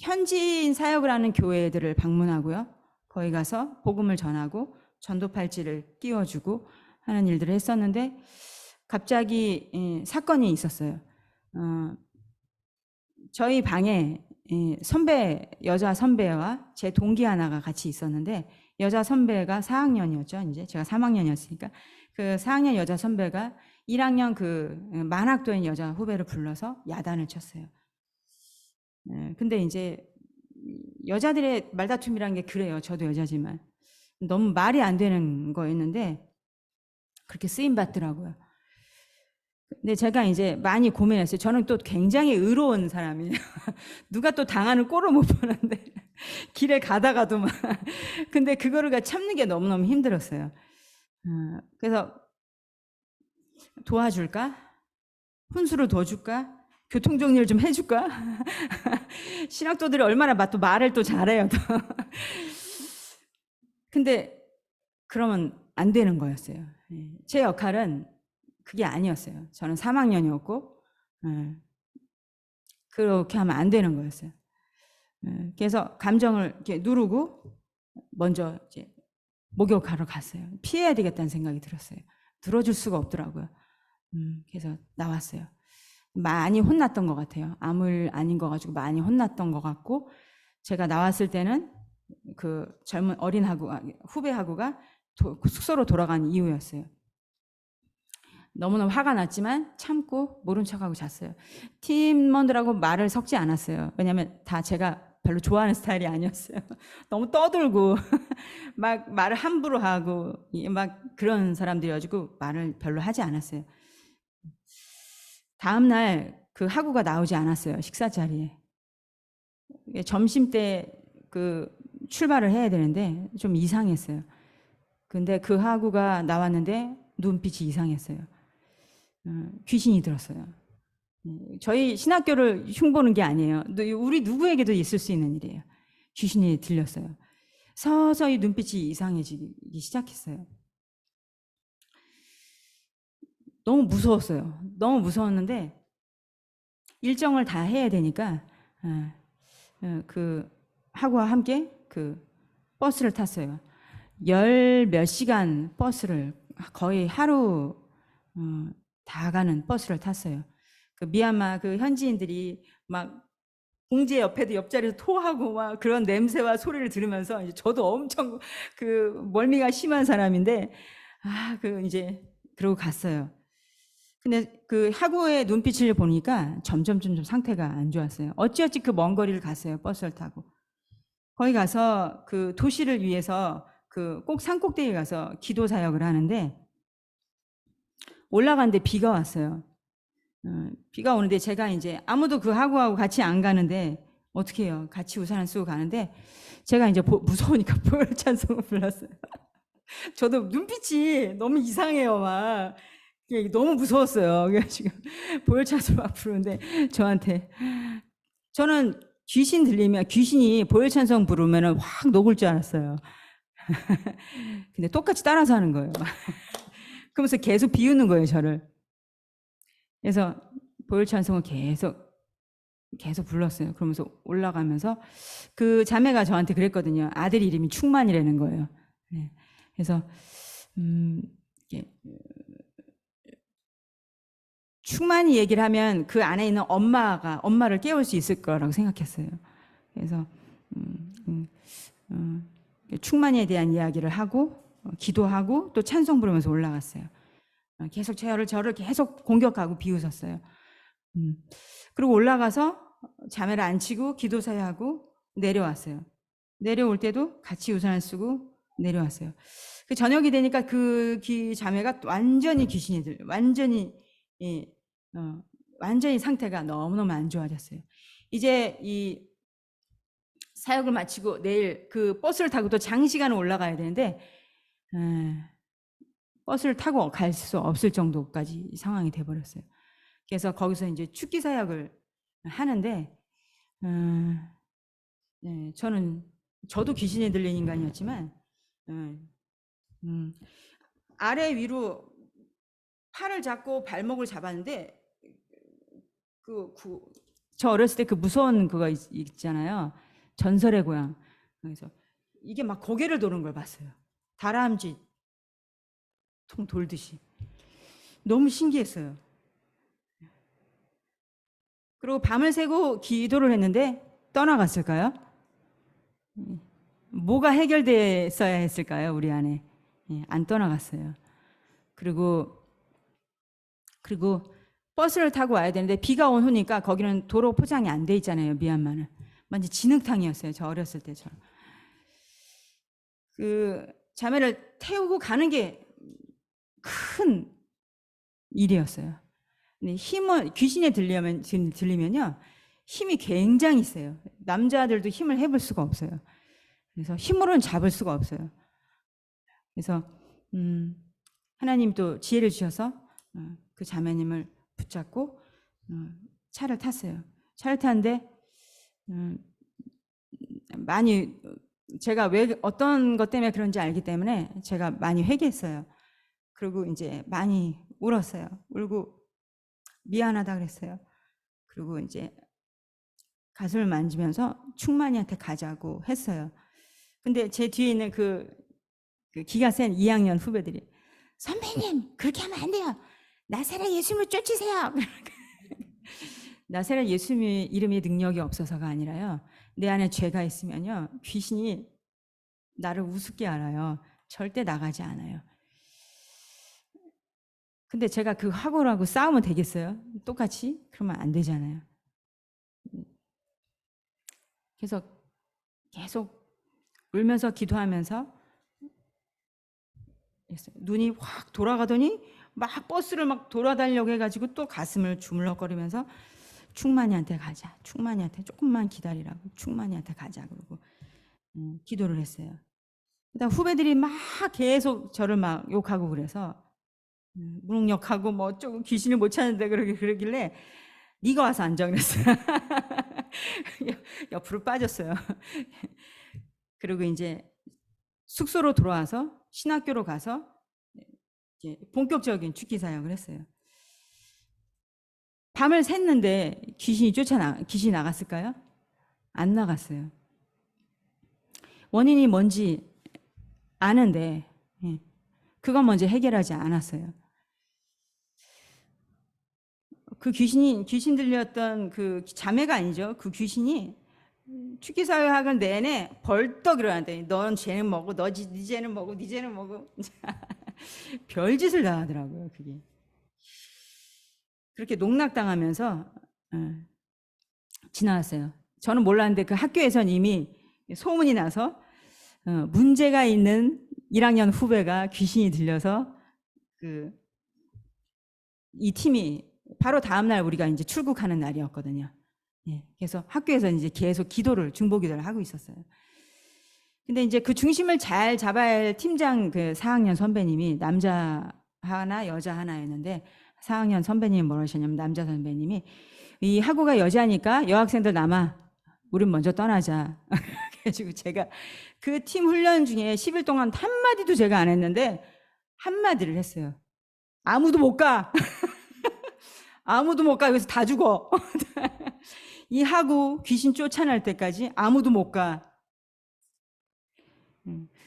S3: 현지인 사역을 하는 교회들을 방문하고요. 거기 가서 복음을 전하고 전도 팔찌를 띄워주고 하는 일들을 했었는데 갑자기 사건이 있었어요. 저희 방에 여자 선배와 제 동기 하나가 같이 있었는데 여자 선배가 4학년이었죠. 이제 제가 3학년이었으니까 그 4학년 여자 선배가 1학년 그 만학도인 여자 후배를 불러서 야단을 쳤어요. 근데 이제 여자들의 말다툼이란 게 그래요. 저도 여자지만 너무 말이 안 되는 거였는데 그렇게 쓰임 받더라고요. 근데 제가 이제 많이 고민했어요. 저는 또 굉장히 의로운 사람이에요. 누가 또 당하는 꼴을 못 보는데 길에 가다가도 막 근데 그거를 참는 게 너무너무 힘들었어요. 그래서 도와줄까? 혼수를 더 줄까? 교통정리를 좀 해줄까? 신학도들이 얼마나 또 말을 또 잘해요. 또. 근데 그러면 안 되는 거였어요. 제 역할은 그게 아니었어요. 저는 3학년이었고 그렇게 하면 안 되는 거였어요. 그래서 감정을 이렇게 누르고 먼저 이제 목욕하러 갔어요. 피해야 되겠다는 생각이 들었어요. 들어줄 수가 없더라고요. 그래서 나왔어요. 많이 혼났던 것 같아요. 아물 아닌 거 가지고 많이 혼났던 것 같고 제가 나왔을 때는 그 젊은 어린 후배하고가 숙소로 돌아간 이후였어요. 너무너무 화가 났지만 참고 모른 척하고 잤어요. 팀원들하고 말을 섞지 않았어요. 왜냐하면 다 제가 별로 좋아하는 스타일이 아니었어요. 너무 떠들고 막 말을 함부로 하고 막 그런 사람들이어가지고 말을 별로 하지 않았어요. 다음 날 그 학우가 나오지 않았어요. 식사 자리에. 점심 때 그 출발을 해야 되는데 좀 이상했어요. 근데 그 학우가 나왔는데 눈빛이 이상했어요. 귀신이 들었어요. 저희 신학교를 흉보는 게 아니에요. 우리 누구에게도 있을 수 있는 일이에요. 귀신이 들렸어요. 서서히 눈빛이 이상해지기 시작했어요. 너무 무서웠어요. 너무 무서웠는데 일정을 다 해야 되니까 그 하고와 함께 그 버스를 탔어요. 10몇 시간 버스를 거의 하루 다 가는 버스를 탔어요. 그 미얀마 그 현지인들이 막 공제 옆에도 옆자리에서 토하고 막 그런 냄새와 소리를 들으면서 이제 저도 엄청 그 멀미가 심한 사람인데 그 이제 그러고 갔어요. 근데 그 학우의 눈빛을 보니까 점점 상태가 안 좋았어요. 어찌어찌 그 먼 거리를 갔어요. 버스를 타고. 거기 가서 그 도시를 위해서 그 꼭 산꼭대기에 가서 기도 사역을 하는데 올라가는데 비가 왔어요. 비가 오는데 제가 이제 아무도 그 학우하고 같이 안 가는데 어떻게 해요? 같이 우산을 쓰고 가는데 제가 이제 무서우니까 보혈 찬송을 불렀어요. 저도 눈빛이 너무 이상해요. 막 너무 무서웠어요. 그래가지고 보혈 찬송 막 부르는데 저한테 저는 귀신 들리면 귀신이 보혈 찬송 부르면 확 녹을 줄 알았어요. 근데 똑같이 따라서 하는 거예요. 그러면서 계속 비우는 거예요, 저를. 그래서 보혈 찬송을 계속 불렀어요. 그러면서 올라가면서 그 자매가 저한테 그랬거든요. 아들 이름이 충만이라는 거예요. 네. 그래서 충만이 얘기를 하면 그 안에 있는 엄마를 깨울 수 있을 거라고 생각했어요. 그래서 충만이에 대한 이야기를 하고 기도하고 또 찬송 부르면서 올라갔어요. 계속 저를 계속 공격하고 비웃었어요. 그리고 올라가서 자매를 앉히고 기도 사회하고 내려왔어요. 내려올 때도 같이 우산을 쓰고 내려왔어요. 그 저녁이 되니까 그 자매가 완전히 귀신이 완전히 상태가 너무너무 안 좋아졌어요. 이제 이 사역을 마치고 내일 그 버스를 타고 또 장시간을 올라가야 되는데 버스를 타고 갈 수 없을 정도까지 상황이 돼버렸어요. 그래서 거기서 이제 축기 사역을 하는데 네, 저도 귀신이 들린 인간이었지만 아래 위로 팔을 잡고 발목을 잡았는데 저 어렸을 때 그 무서운 그거 있잖아요. 전설의 고향. 그래서 이게 막 고개를 도는 걸 봤어요. 다람쥐 통 돌듯이. 너무 신기했어요. 그리고 밤을 새고 기도를 했는데 떠나갔을까요? 뭐가 해결됐어야 했을까요? 우리 안에. 안 떠나갔어요. 그리고 버스를 타고 와야 되는데 비가 온 후니까 거기는 도로 포장이 안 돼 있잖아요. 미얀마는. 완전 진흙탕이었어요. 저 어렸을 때처럼. 그 자매를 태우고 가는 게 큰 일이었어요. 근데 힘은 귀신에 들리면요 힘이 굉장히 세요. 남자들도 힘을 해볼 수가 없어요. 그래서 힘으로는 잡을 수가 없어요. 그래서 하나님 또 지혜를 주셔서 그 자매님을 붙잡고 차를 탔어요. 차를 탔는데 많이 제가 왜 어떤 것 때문에 그런지 알기 때문에 제가 많이 회개했어요. 그리고 이제 많이 울었어요. 울고 미안하다 그랬어요. 그리고 이제 가슴을 만지면서 충만이한테 가자고 했어요. 근데 제 뒤에 있는 그 기가 센 2학년 후배들이 선배님 그렇게 하면 안 돼요. 나사렛 예수님을 쫓으세요. 나사렛 예수님의 이름의 능력이 없어서가 아니라요. 내 안에 죄가 있으면요. 귀신이 나를 우습게 알아요. 절대 나가지 않아요. 근데 제가 그 학우라고 싸우면 되겠어요? 똑같이? 그러면 안 되잖아요. 그래서 계속 울면서 기도하면서 눈이 확 돌아가더니 막 버스를 막 돌아다니려고 해가지고 또 가슴을 주물럭거리면서 충만이한테 가자. 충만이한테 조금만 기다리라고. 충만이한테 가자. 그러고 기도를 했어요. 그다음 후배들이 막 계속 저를 막 욕하고 그래서 무능력하고 뭐 어쩌고 귀신을 못 찾는데 그러길래 네가 와서 앉아 그랬어요. 옆으로 빠졌어요. 그리고 이제 숙소로 돌아와서 신학교로 가서 이제 본격적인 죽기 사역을 했어요. 밤을 샜는데 귀신이 나갔을까요? 안 나갔어요. 원인이 뭔지 아는데 그건 먼저 해결하지 않았어요. 그 귀신 들렸던 그 자매가 아니죠. 그 귀신이 축기사회학을 내내 벌떡 일어나더니 넌 죄는 뭐고 네 죄는 뭐고 네 죄는 뭐고 별짓을 다 하더라고요. 그게 그렇게 농락당하면서 지나갔어요. 저는 몰랐는데 그 학교에선 이미 소문이 나서 문제가 있는 1학년 후배가 귀신이 들려서 이 팀이 바로 다음날 우리가 이제 출국하는 날이었거든요. 예, 그래서 학교에서 이제 계속 중보기도를 하고 있었어요. 근데 이제 그 중심을 잘 잡아야 할 팀장 그 4학년 선배님이 남자 하나 여자 하나였는데 4학년 선배님이 뭐라 하셨냐면 남자 선배님이 이 학우가 여자니까 여학생들 남아 우린 먼저 떠나자. 그래가지고 제가 그 팀 훈련 중에 10일 동안 한마디도 제가 안 했는데 한마디를 했어요. 아무도 못 가. 아무도 못 가. 여기서 다 죽어. 이 학우 귀신 쫓아낼 때까지 아무도 못 가.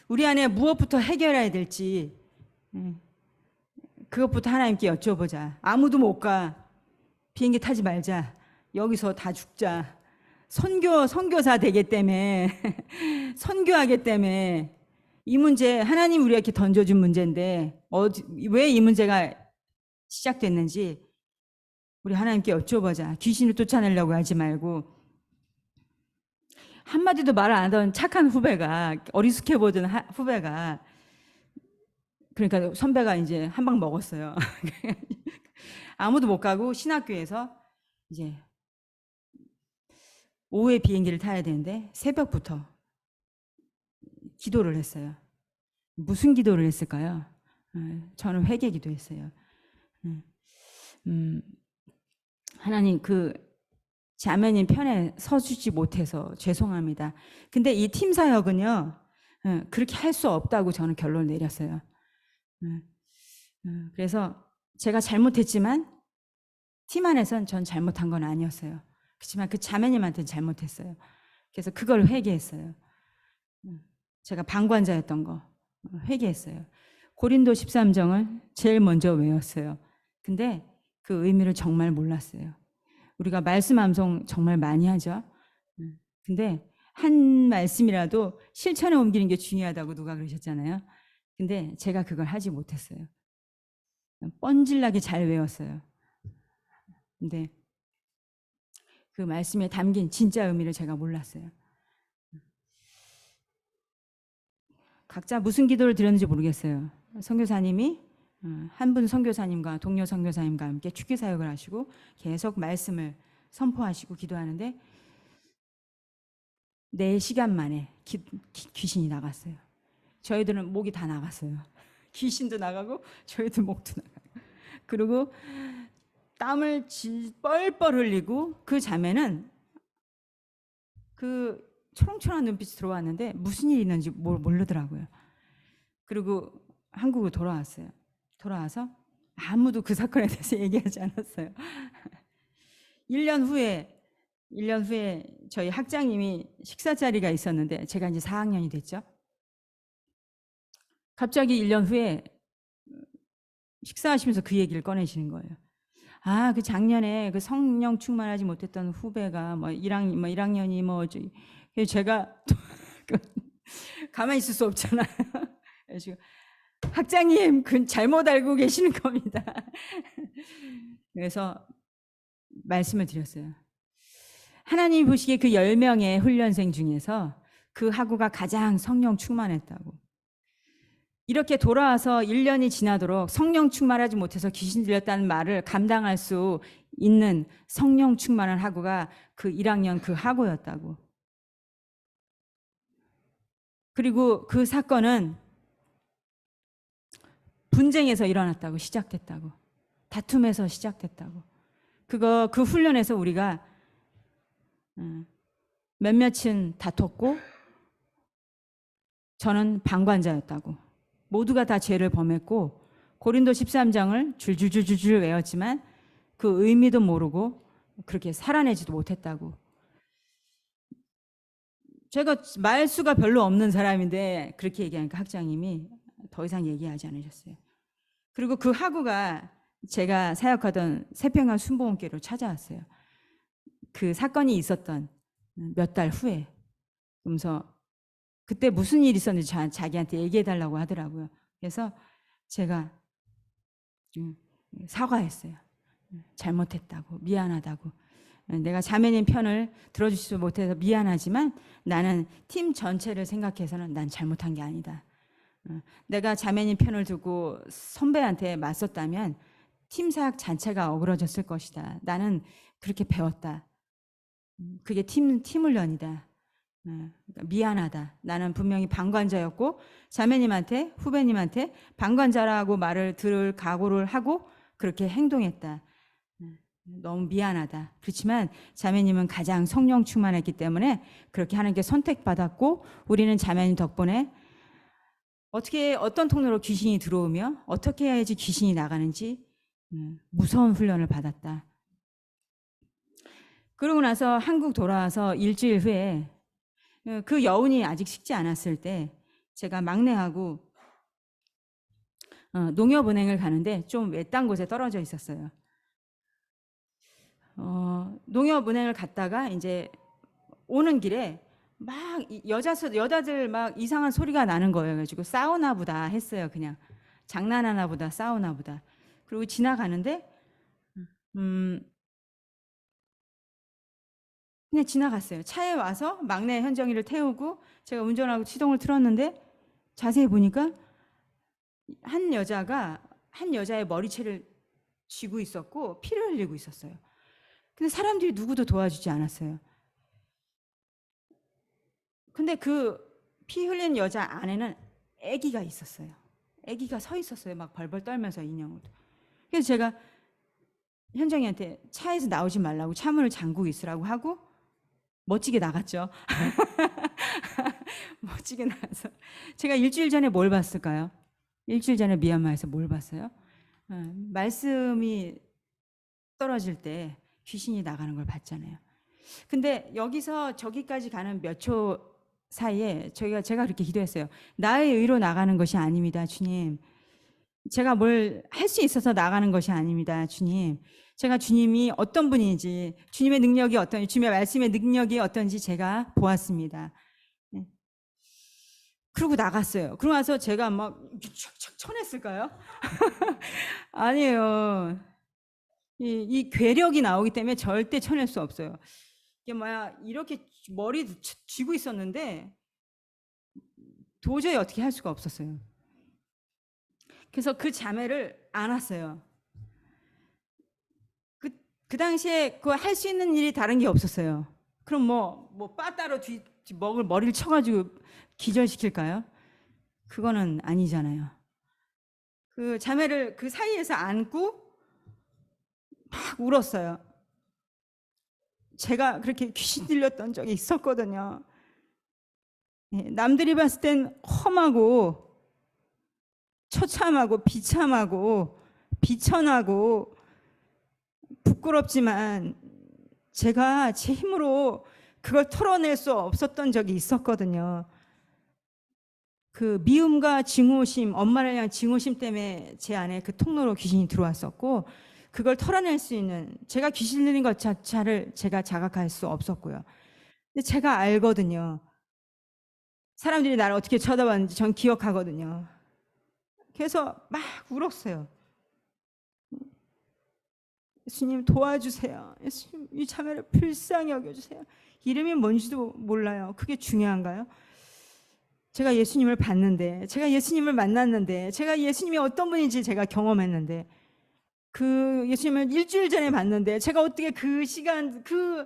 S3: 우리 안에 무엇부터 해결해야 될지 그것부터 하나님께 여쭤보자. 아무도 못 가. 비행기 타지 말자. 여기서 다 죽자. 선교사 되기 때문에 선교하기 때문에 이 문제 하나님 우리에게 던져준 문제인데 왜 이 문제가 시작됐는지 우리 하나님께 여쭤보자. 귀신을 쫓아내려고 하지 말고 한마디도 말 안 하던 착한 후배가 어리숙해 보던 후배가 그러니까 선배가 이제 한 방 먹었어요. 아무도 못 가고 신학교에서 이제 오후에 비행기를 타야 되는데 새벽부터 기도를 했어요. 무슨 기도를 했을까요? 저는 회개 기도했어요. 하나님 그 자매님 편에 서주지 못해서 죄송합니다. 근데 이 팀 사역은요 그렇게 할 수 없다고 저는 결론을 내렸어요. 그래서 제가 잘못했지만 팀 안에선 전 잘못한 건 아니었어요. 그렇지만 그 자매님한테는 잘못했어요. 그래서 그걸 회개했어요. 제가 방관자였던 거 회개했어요. 고린도 13장을 제일 먼저 외웠어요. 근데 그 의미를 정말 몰랐어요. 우리가 말씀 암송 정말 많이 하죠. 근데 한 말씀이라도 실천에 옮기는 게 중요하다고 누가 그러셨잖아요. 근데 제가 그걸 하지 못했어요. 뻔질나게 잘 외웠어요. 근데 그 말씀에 담긴 진짜 의미를 제가 몰랐어요. 각자 무슨 기도를 드렸는지 모르겠어요. 선교사님이 한 분 선교사님과 동료 선교사님과 함께 축기 사역을 하시고 계속 말씀을 선포하시고 기도하는데 4시간 만에 귀신이 나갔어요. 저희들은 목이 다 나갔어요. 귀신도 나가고 저희들 목도 나가고. 그리고 땀을 뻘뻘 흘리고 그 자매는 그 초롱초롱한 눈빛이 들어왔는데 무슨 일이 있는지 모르더라고요. 그리고 한국으로 돌아왔어요. 돌아와서 아무도 그 사건에 대해서 얘기하지 않았어요. 1년 후에 저희 학장님이 식사 자리가 있었는데 제가 이제 4학년이 됐죠. 갑자기 1년 후에 식사하시면서 그 얘기를 꺼내시는 거예요. 아, 그 작년에 그 성령 충만하지 못했던 후배가 뭐 1학년이 뭐 제가 가만히 있을 수 없잖아요. 그래서 학장님, 그 잘못 알고 계시는 겁니다. 그래서 말씀을 드렸어요. 하나님이 보시기에 그 10명의 훈련생 중에서 그 학우가 가장 성령 충만했다고. 이렇게 돌아와서 1년이 지나도록 성령 충만하지 못해서 귀신 들렸다는 말을 감당할 수 있는 성령 충만한 학우가 그 1학년 그 학우였다고. 그리고 그 사건은 분쟁에서 일어났다고, 시작됐다고. 다툼에서 시작됐다고. 그 훈련에서 우리가 몇몇은 다퉜고 저는 방관자였다고. 모두가 다 죄를 범했고 고린도 13장을 줄줄줄줄 외웠지만 그 의미도 모르고 그렇게 살아내지도 못했다고. 제가 말수가 별로 없는 사람인데 그렇게 얘기하니까 학장님이 더 이상 얘기하지 않으셨어요. 그리고 그 학우가 제가 사역하던 세평강 순복음교회로 찾아왔어요. 그 사건이 있었던 몇 달 후에. 그러면서 그때 무슨 일이 있었는지 자기한테 얘기해달라고 하더라고요. 그래서 제가 사과했어요. 잘못했다고, 미안하다고. 내가 자매님 편을 들어주지 못해서 미안하지만 나는 팀 전체를 생각해서는 난 잘못한 게 아니다. 내가 자매님 편을 두고 선배한테 맞섰다면 팀 사역 자체가 어그러졌을 것이다. 나는 그렇게 배웠다. 그게 팀 훈련이다. 미안하다. 나는 분명히 방관자였고 자매님한테, 후배님한테 방관자라고 말을 들을 각오를 하고 그렇게 행동했다. 너무 미안하다. 그렇지만 자매님은 가장 성령 충만했기 때문에 그렇게 하나님께 선택받았고 우리는 자매님 덕분에 어떤 통로로 귀신이 들어오며 어떻게 해야지 귀신이 나가는지 무서운 훈련을 받았다. 그러고 나서 한국 돌아와서 일주일 후에 그 여운이 아직 식지 않았을 때 제가 막내하고 농협은행을 가는데 좀 외딴 곳에 떨어져 있었어요. 농협은행을 갔다가 이제 오는 길에 막 여자들 막 이상한 소리가 나는 거예요. 그래가지고 싸우나 보다 했어요. 그냥 장난하나 보다, 싸우나 보다. 그리고 지나가는데 그냥 지나갔어요. 차에 와서 막내 현정이를 태우고 제가 운전하고 시동을 틀었는데 자세히 보니까 한 여자의 머리채를 쥐고 있었고 피를 흘리고 있었어요. 근데 사람들이 누구도 도와주지 않았어요. 근데 그 피 흘린 여자 안에는 아기가 있었어요. 아기가 서 있었어요. 막 벌벌 떨면서 인형으로. 그래서 제가 현정이한테 차에서 나오지 말라고 차문을 잠그고 있으라고 하고 멋지게 나갔죠. 멋지게 나가서 제가 일주일 전에 뭘 봤을까요? 일주일 전에 미얀마에서 뭘 봤어요? 말씀이 떨어질 때 귀신이 나가는 걸 봤잖아요. 근데 여기서 저기까지 가는 몇 초 사이에 제가 그렇게 기도했어요. 나의 의로 나가는 것이 아닙니다, 주님. 제가 뭘 할 수 있어서 나가는 것이 아닙니다, 주님. 제가 주님이 어떤 분인지, 주님의 능력이 어떤지, 주님의 말씀의 능력이 어떤지 제가 보았습니다. 그러고 나갔어요. 그러고 나서 제가 막 촥촥 쳐냈을까요? 아니에요. 이 괴력이 나오기 때문에 절대 쳐낼 수 없어요. 이게 뭐야, 이렇게 머리 쥐고 있었는데 도저히 어떻게 할 수가 없었어요. 그래서 그 자매를 안았어요. 그 당시에 그 할 수 있는 일이 다른 게 없었어요. 그럼 뭐 빠따로 머리를 쳐가지고 기절시킬까요? 그거는 아니잖아요. 그 자매를 그 사이에서 안고 막 울었어요. 제가 그렇게 귀신 들렸던 적이 있었거든요. 남들이 봤을 땐 험하고 처참하고 비참하고 비천하고 부끄럽지만 제가 제 힘으로 그걸 털어낼 수 없었던 적이 있었거든요. 그 미움과 증오심, 엄마를 향한 증오심 때문에 제 안에 그 통로로 귀신이 들어왔었고, 그걸 털어낼 수 있는, 제가 귀신 들린 것 자체를 제가 자각할 수 없었고요. 근데 제가 알거든요. 사람들이 나를 어떻게 쳐다봤는지 전 기억하거든요. 그래서 막 울었어요. 예수님 도와주세요. 예수님 이 자매를 불쌍히 여겨주세요. 이름이 뭔지도 몰라요. 그게 중요한가요? 제가 예수님을 봤는데, 제가 예수님을 만났는데, 제가 예수님이 어떤 분인지 제가 경험했는데, 그 예수님을 일주일 전에 봤는데 제가 어떻게 그 시간, 그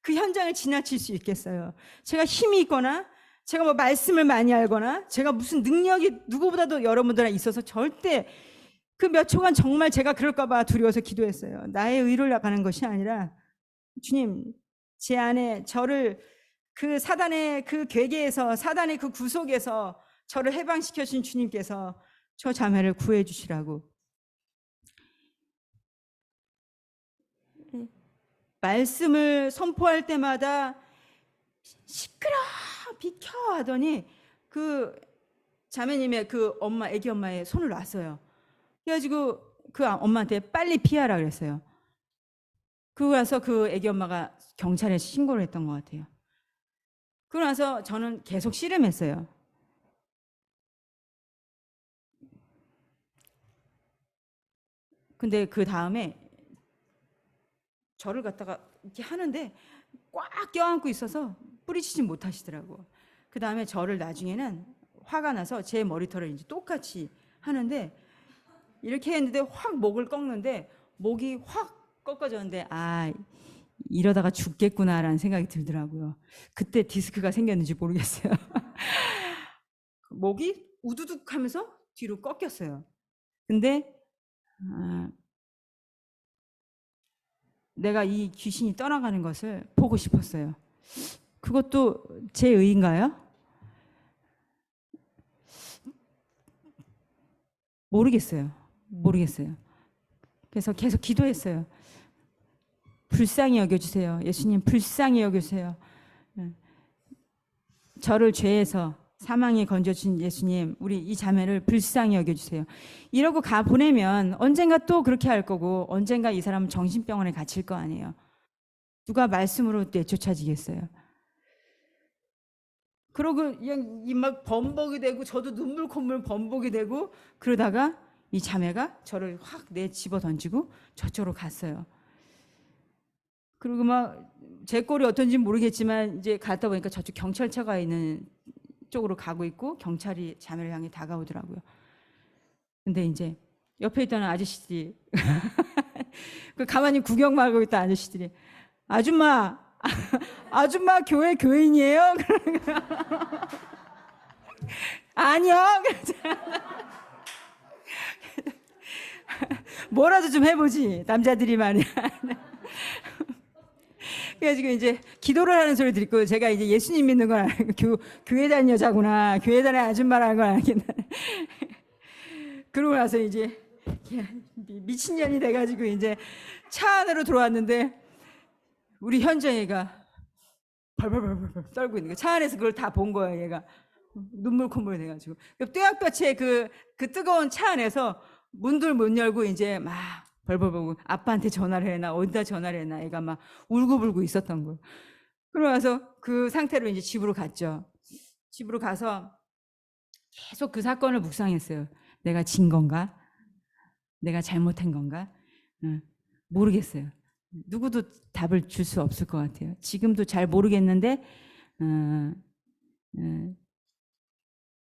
S3: 현장을 지나칠 수 있겠어요? 제가 힘이 있거나 제가 뭐 말씀을 많이 알거나 제가 무슨 능력이 누구보다도 여러분들에 있어서 절대 그 몇 초간 정말 제가 그럴까 봐 두려워서 기도했어요. 나의 의를 나가는 것이 아니라 주님, 제 안에 저를 그 사단의 그 괴계에서, 사단의 그 구속에서 저를 해방시켜 주신 주님께서 저 자매를 구해 주시라고. 말씀을 선포할 때마다 시끄러 비켜 하더니 그 자매님의 그 엄마, 애기 엄마의 손을 놨어요. 그래가지고 그 엄마한테 빨리 피하라 그랬어요. 그러고 나서 그 애기 엄마가 경찰에 신고를 했던 것 같아요. 그러고 나서 저는 계속 씨름했어요. 근데 그 다음에 저를 갖다가 이렇게 하는데 꽉 껴안고 있어서 뿌리치지 못하시더라고. 그 다음에 저를 나중에는 화가 나서 제 머리털을 이제 똑같이 하는데 이렇게 했는데 확 목을 꺾는데 목이 확 꺾어졌는데 아, 이러다가 죽겠구나라는 생각이 들더라고요. 그때 디스크가 생겼는지 모르겠어요. 목이 우두둑 하면서 뒤로 꺾였어요. 근데 내가 이 귀신이 떠나가는 것을 보고 싶었어요. 그것도 제 의인가요? 모르겠어요. 그래서 계속 기도했어요. 불쌍히 여겨주세요. 예수님 불쌍히 여겨주세요. 저를 죄에서 사망에 건져주신 예수님, 우리 이 자매를 불쌍히 여겨주세요. 이러고 가 보내면 언젠가 또 그렇게 할 거고 언젠가 이 사람은 정신병원에 갇힐 거 아니에요. 누가 말씀으로 내쫓아지겠어요? 그러고 그냥 막 범벅이 되고 저도 눈물 콧물 범벅이 되고 그러다가 이 자매가 저를 확 집어 던지고 저쪽으로 갔어요. 그리고 막 제 꼴이 어떤지 모르겠지만 이제 갔다 보니까 저쪽 경찰차가 있는 쪽으로 가고 있고 경찰이 자매를 향해 다가오더라고요. 근데 이제 옆에 있던 아저씨들이 그 가만히 구경만 하고 있던 아저씨들이 아줌마 교회 교인이에요? 아니요. 뭐라도 좀 해보지 남자들이 말이야. 그래가지고 이제 기도를 하는 소리 듣고 제가 이제 예수님 믿는 건 알고 교회 다니는 여자구나, 교회 다니는 아줌마라는 걸 알겠네. 그러고 나서 이제 미친년이 돼가지고 이제 차 안으로 들어왔는데 우리 현정이가 벌벌벌벌 떨고 있는 거야. 차 안에서 그걸 다 본 거예요. 얘가 눈물 콧물 돼가지고 뙤약볕에 그 뜨거운 차 안에서 문들 못 열고 이제 막 벌벌벌 아빠한테 전화를 해나 어디다 전화를 해나 애가 막 울고불고 있었던 거예요. 그러고 나서 그 상태로 이제 집으로 갔죠. 집으로 가서 계속 그 사건을 묵상했어요. 내가 진 건가? 내가 잘못한 건가? 모르겠어요. 누구도 답을 줄 수 없을 것 같아요. 지금도 잘 모르겠는데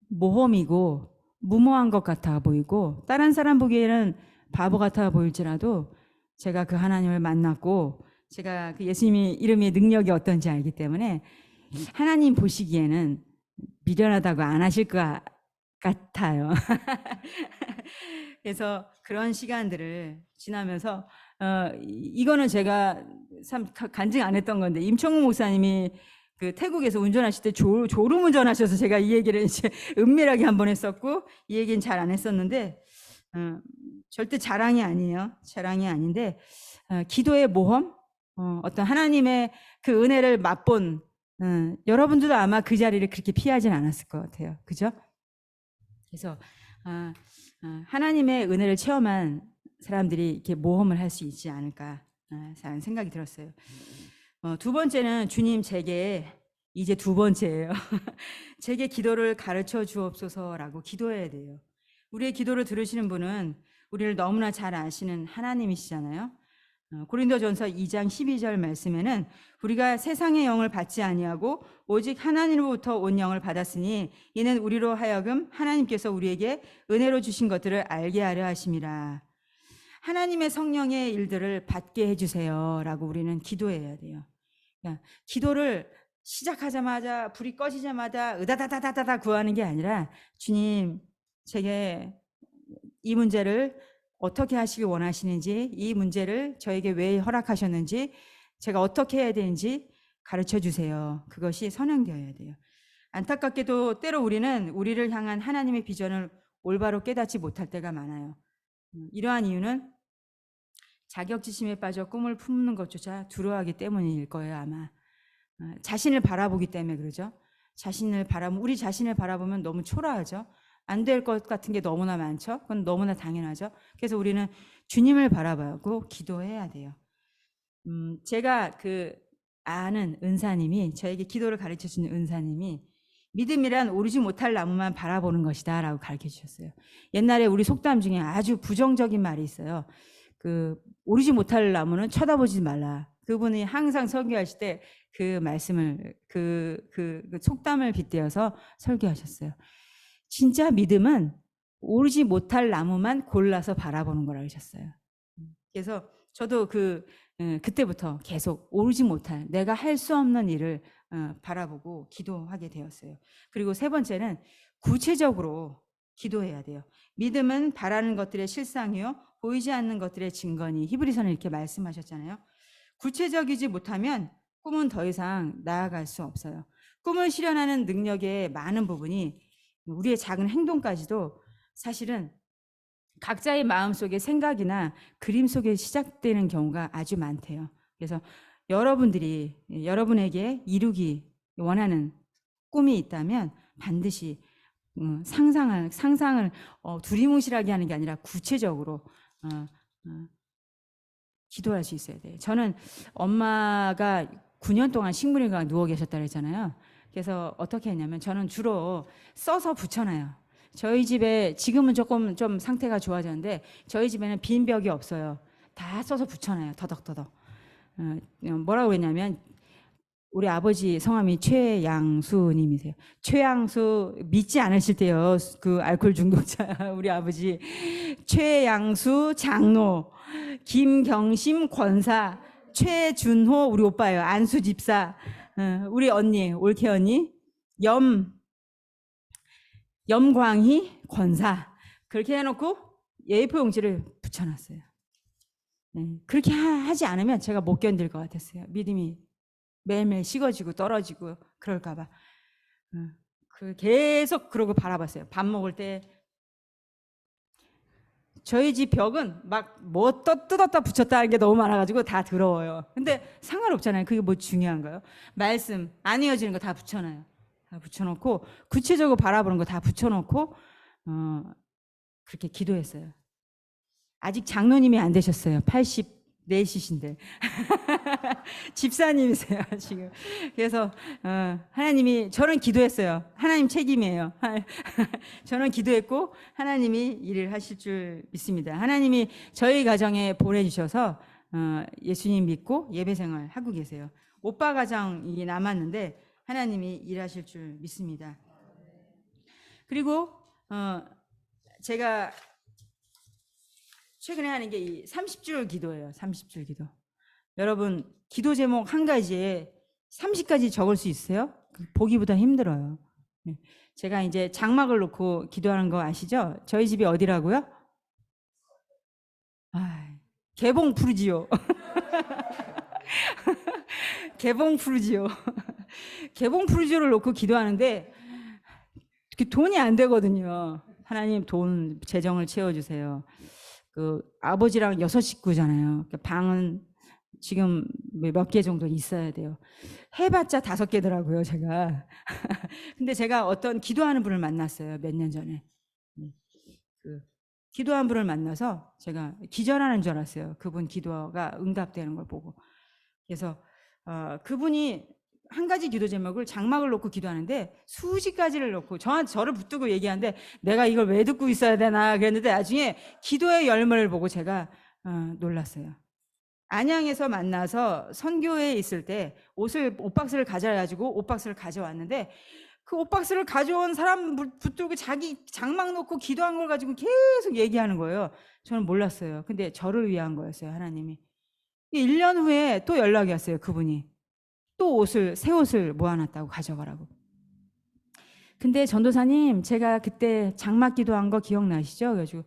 S3: 모험이고 무모한 것 같아 보이고 다른 사람 보기에는 바보 같아 보일지라도 제가 그 하나님을 만났고 제가 그 예수님의 이름의 능력이 어떤지 알기 때문에 하나님 보시기에는 미련하다고 안 하실 것 같아요. 그래서 그런 시간들을 지나면서 이거는 제가 참 간증 안 했던 건데 임청우 목사님이 그 태국에서 운전하실 때 졸음 운전하셔서 제가 이 얘기를 이제 은밀하게 한번 했었고 이 얘기는 잘 안 했었는데 절대 자랑이 아니에요. 자랑이 아닌데 기도의 모험, 어떤 하나님의 그 은혜를 맛본 여러분들도 아마 그 자리를 그렇게 피하진 않았을 것 같아요. 그죠? 그래서 하나님의 은혜를 체험한 사람들이 이렇게 모험을 할 수 있지 않을까 하는 생각이 들었어요. 두 번째는 주님 제게 이제 두 번째예요. 제게 기도를 가르쳐 주옵소서라고 기도해야 돼요. 우리의 기도를 들으시는 분은 우리를 너무나 잘 아시는 하나님이시잖아요. 고린도전서 2장 12절 말씀에는 우리가 세상의 영을 받지 아니하고 오직 하나님으로부터 온 영을 받았으니 이는 우리로 하여금 하나님께서 우리에게 은혜로 주신 것들을 알게 하려 하심이라. 하나님의 성령의 일들을 받게 해주세요 라고 우리는 기도해야 돼요. 그러니까 기도를 시작하자마자 불이 꺼지자마자 으다다다다다 구하는 게 아니라 주님 제게 이 문제를 어떻게 하시길 원하시는지, 이 문제를 저에게 왜 허락하셨는지, 제가 어떻게 해야 되는지 가르쳐 주세요. 그것이 선행되어야 돼요. 안타깝게도 때로 우리는 우리를 향한 하나님의 비전을 올바로 깨닫지 못할 때가 많아요. 이러한 이유는 자격지심에 빠져 꿈을 품는 것조차 두려워하기 때문일 거예요, 아마. 자신을 바라보기 때문에 그러죠. 우리 자신을 바라보면 너무 초라하죠. 안 될 것 같은 게 너무나 많죠. 그건 너무나 당연하죠. 그래서 우리는 주님을 바라보고 기도해야 돼요. 제가 아는 은사님이 저에게 기도를 가르쳐 주는 은사님이 믿음이란 오르지 못할 나무만 바라보는 것이다 라고 가르쳐 주셨어요. 옛날에 우리 속담 중에 아주 부정적인 말이 있어요. 오르지 못할 나무는 쳐다보지 말라. 그분이 항상 설교하실 때 그 말씀을 그 속담을 빗대어서 설교하셨어요. 진짜 믿음은 오르지 못할 나무만 골라서 바라보는 거라고 하셨어요. 그래서 저도 그때부터 계속 오르지 못할 내가 할 수 없는 일을 바라보고 기도하게 되었어요. 그리고 세 번째는 구체적으로 기도해야 돼요. 믿음은 바라는 것들의 실상이요 보이지 않는 것들의 증거니. 히브리서는 이렇게 말씀하셨잖아요. 구체적이지 못하면 꿈은 더 이상 나아갈 수 없어요. 꿈을 실현하는 능력의 많은 부분이 우리의 작은 행동까지도 사실은 각자의 마음속의 생각이나 그림 속에 시작되는 경우가 아주 많대요. 그래서 여러분에게 이루기 원하는 꿈이 있다면 반드시 상상을 두리뭉실하게 하는 게 아니라 구체적으로 기도할 수 있어야 돼요. 저는 엄마가 9년 동안 식물인간 누워 계셨다 그랬잖아요. 그래서 어떻게 했냐면 저는 주로 써서 붙여놔요. 저희 집에 지금은 조금 좀 상태가 좋아졌는데 저희 집에는 빈 벽이 없어요. 다 써서 붙여놔요. 더덕더덕. 뭐라고 그랬냐면 우리 아버지 성함이 최양수님이세요. 최양수 믿지 않으실 때요. 그 알코올 중독자 우리 아버지 최양수 장로, 김경심 권사, 최준호 우리 오빠예요. 안수 집사, 우리 언니 올케 언니, 염광희 권사 그렇게 해놓고 A4 용지를 붙여놨어요. 그렇게 하지 않으면 제가 못 견딜 것 같았어요. 믿음이 매일매일 식어지고 떨어지고 그럴까봐 계속 그러고 바라봤어요. 밥 먹을 때 저희 집 벽은 막 뭐 뜯었다 붙였다 하는 게 너무 많아가지고 다 더러워요. 근데 상관없잖아요. 그게 뭐 중요한가요? 말씀 안 이어지는 거 다 붙여놔요. 다 붙여놓고 구체적으로 바라보는 거 다 붙여놓고 그렇게 기도했어요. 아직 장로님이 안 되셨어요. 84시신데 집사님이세요 지금. 그래서 하나님이 저는 기도했어요. 하나님 책임이에요. 저는 기도했고 하나님이 일을 하실 줄 믿습니다. 하나님이 저희 가정에 보내주셔서 예수님 믿고 예배 생활 하고 계세요. 오빠 가정이 남았는데 하나님이 일하실 줄 믿습니다. 그리고 제가 최근에 하는 게 이 30줄 기도예요. 30줄 기도. 여러분 기도 제목 한 가지에 30가지 적을 수 있어요? 보기보다 힘들어요. 제가 이제 장막을 놓고 기도하는 거 아시죠? 저희 집이 어디라고요? 개봉 푸르지오. 개봉 푸르지오. 개봉 푸르지오를 놓고 기도하는데 돈이 안 되거든요. 하나님 돈 재정을 채워주세요. 그 아버지랑 6식구잖아요. 방은 지금 몇 개 정도 있어야 돼요. 해봤자 5개더라고요, 제가. 근데 제가 어떤 기도하는 분을 만났어요, 몇 년 전에. 그 기도하는 분을 만나서 제가 기절하는 줄 알았어요. 그분 기도가 응답되는 걸 보고. 그래서 그분이 한 가지 기도 제목을 장막을 놓고 기도하는데 수십 가지를 놓고 저를 붙들고 얘기하는데 내가 이걸 왜 듣고 있어야 되나 그랬는데 나중에 기도의 열매를 보고 제가 놀랐어요. 안양에서 만나서 선교회에 있을 때 옷박스를 가져가지고 옷박스를 가져왔는데 그 옷박스를 가져온 사람 붙들고 자기 장막 놓고 기도한 걸 가지고 계속 얘기하는 거예요. 저는 몰랐어요. 근데 저를 위한 거였어요, 하나님이. 1년 후에 또 연락이 왔어요, 그분이. 또 새 옷을 모아놨다고 가져가라고. 근데 전도사님, 제가 그때 장막 기도한 거 기억나시죠? 그래가지고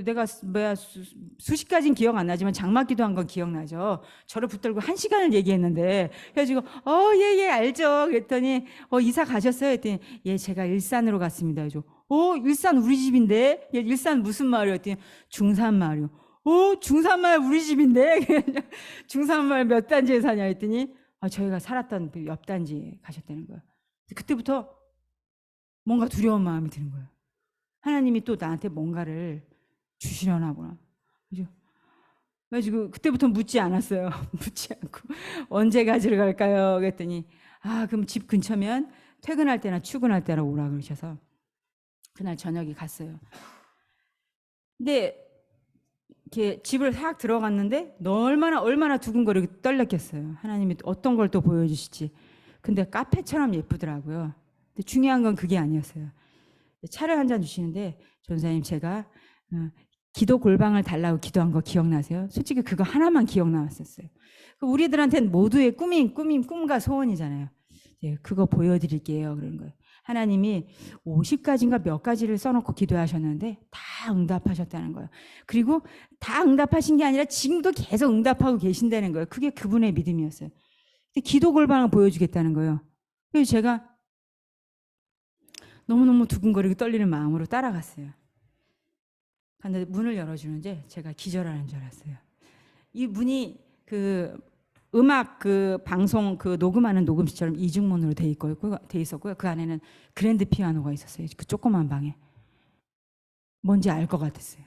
S3: 내가 수십 가지는 기억 안 나지만 장막 기도한 건 기억나죠. 저를 붙들고 1시간을 얘기했는데 그래가지고 예 알죠. 그랬더니 이사 가셨어요? 했더니 예 제가 일산으로 갔습니다. 그래가지고 일산 우리 집인데. 일산 무슨 마을이요? 했더니 중산마을이요. 중산마을 우리 집인데. 중산마을 몇 단지에 사냐 했더니 저희가 살았던 그 옆 단지에 가셨다는 거예요. 그때부터 뭔가 두려운 마음이 드는 거예요. 하나님이 또 나한테 뭔가를 주시려나 보나. 그래가지고 그때부터 묻지 않았어요. 묻지 않고 언제 가지러 갈까요? 그랬더니 그럼 집 근처면 퇴근할 때나 출근할 때나 오라 그러셔서 그날 저녁에 갔어요. 근데 이렇게 집을 싹 들어갔는데 얼마나 두근거리고 떨렸겠어요. 하나님이 어떤 걸 또 보여주실지. 근데 카페처럼 예쁘더라고요. 근데 중요한 건 그게 아니었어요. 차를 한 잔 주시는데 전사님 제가 기도 골방을 달라고 기도한 거 기억나세요? 솔직히 그거 하나만 기억나왔었어요. 우리들한테는 모두의 꿈과 소원이잖아요. 그거 보여드릴게요. 그런 거예요. 하나님이 50가지인가 몇 가지를 써놓고 기도하셨는데 다 응답하셨다는 거예요. 그리고 다 응답하신 게 아니라 지금도 계속 응답하고 계신다는 거예요. 그게 그분의 믿음이었어요. 기도 골방을 보여주겠다는 거예요. 그래서 제가 너무너무 두근거리고 떨리는 마음으로 따라갔어요. 근데 문을 열어주는데 제가 기절하는 줄 알았어요. 이 문이 음악 방송 녹음하는 녹음실처럼 이중문으로 돼 있었고요. 그 안에는 그랜드 피아노가 있었어요. 그 조그만 방에. 뭔지 알 것 같았어요.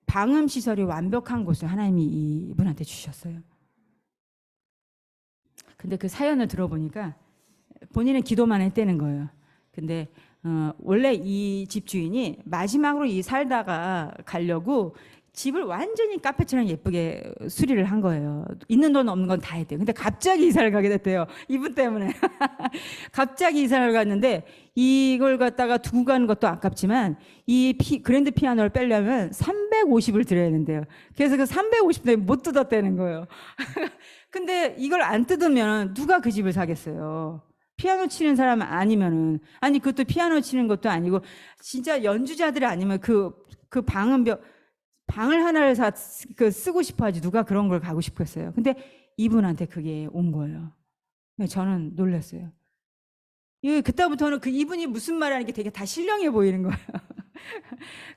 S3: 방음 시설이 완벽한 곳을 하나님이 이분한테 주셨어요. 근데 그 사연을 들어보니까 본인은 기도만 했다는 거예요. 근데 원래 이 집주인이 마지막으로 살다가 가려고 집을 완전히 카페처럼 예쁘게 수리를 한 거예요. 있는 돈 없는 건 다 했대요. 근데 갑자기 이사를 가게 됐대요. 이분 때문에. 갑자기 이사를 갔는데 이걸 갖다가 두고 가는 것도 아깝지만 그랜드 피아노를 빼려면 350을 들여야 된대요. 그래서 그 350대 못 뜯었다는 거예요. 근데 이걸 안 뜯으면 누가 그 집을 사겠어요. 피아노 치는 사람 아니면은 그것도 피아노 치는 것도 아니고 진짜 연주자들이 아니면 그 방을 하나를 쓰고 싶어 하지 누가 그런 걸 가고 싶겠어요. 근데 이분한테 그게 온 거예요. 저는 놀랐어요. 그때부터는 이분이 무슨 말을 하는 게 되게 다 신령해 보이는 거예요.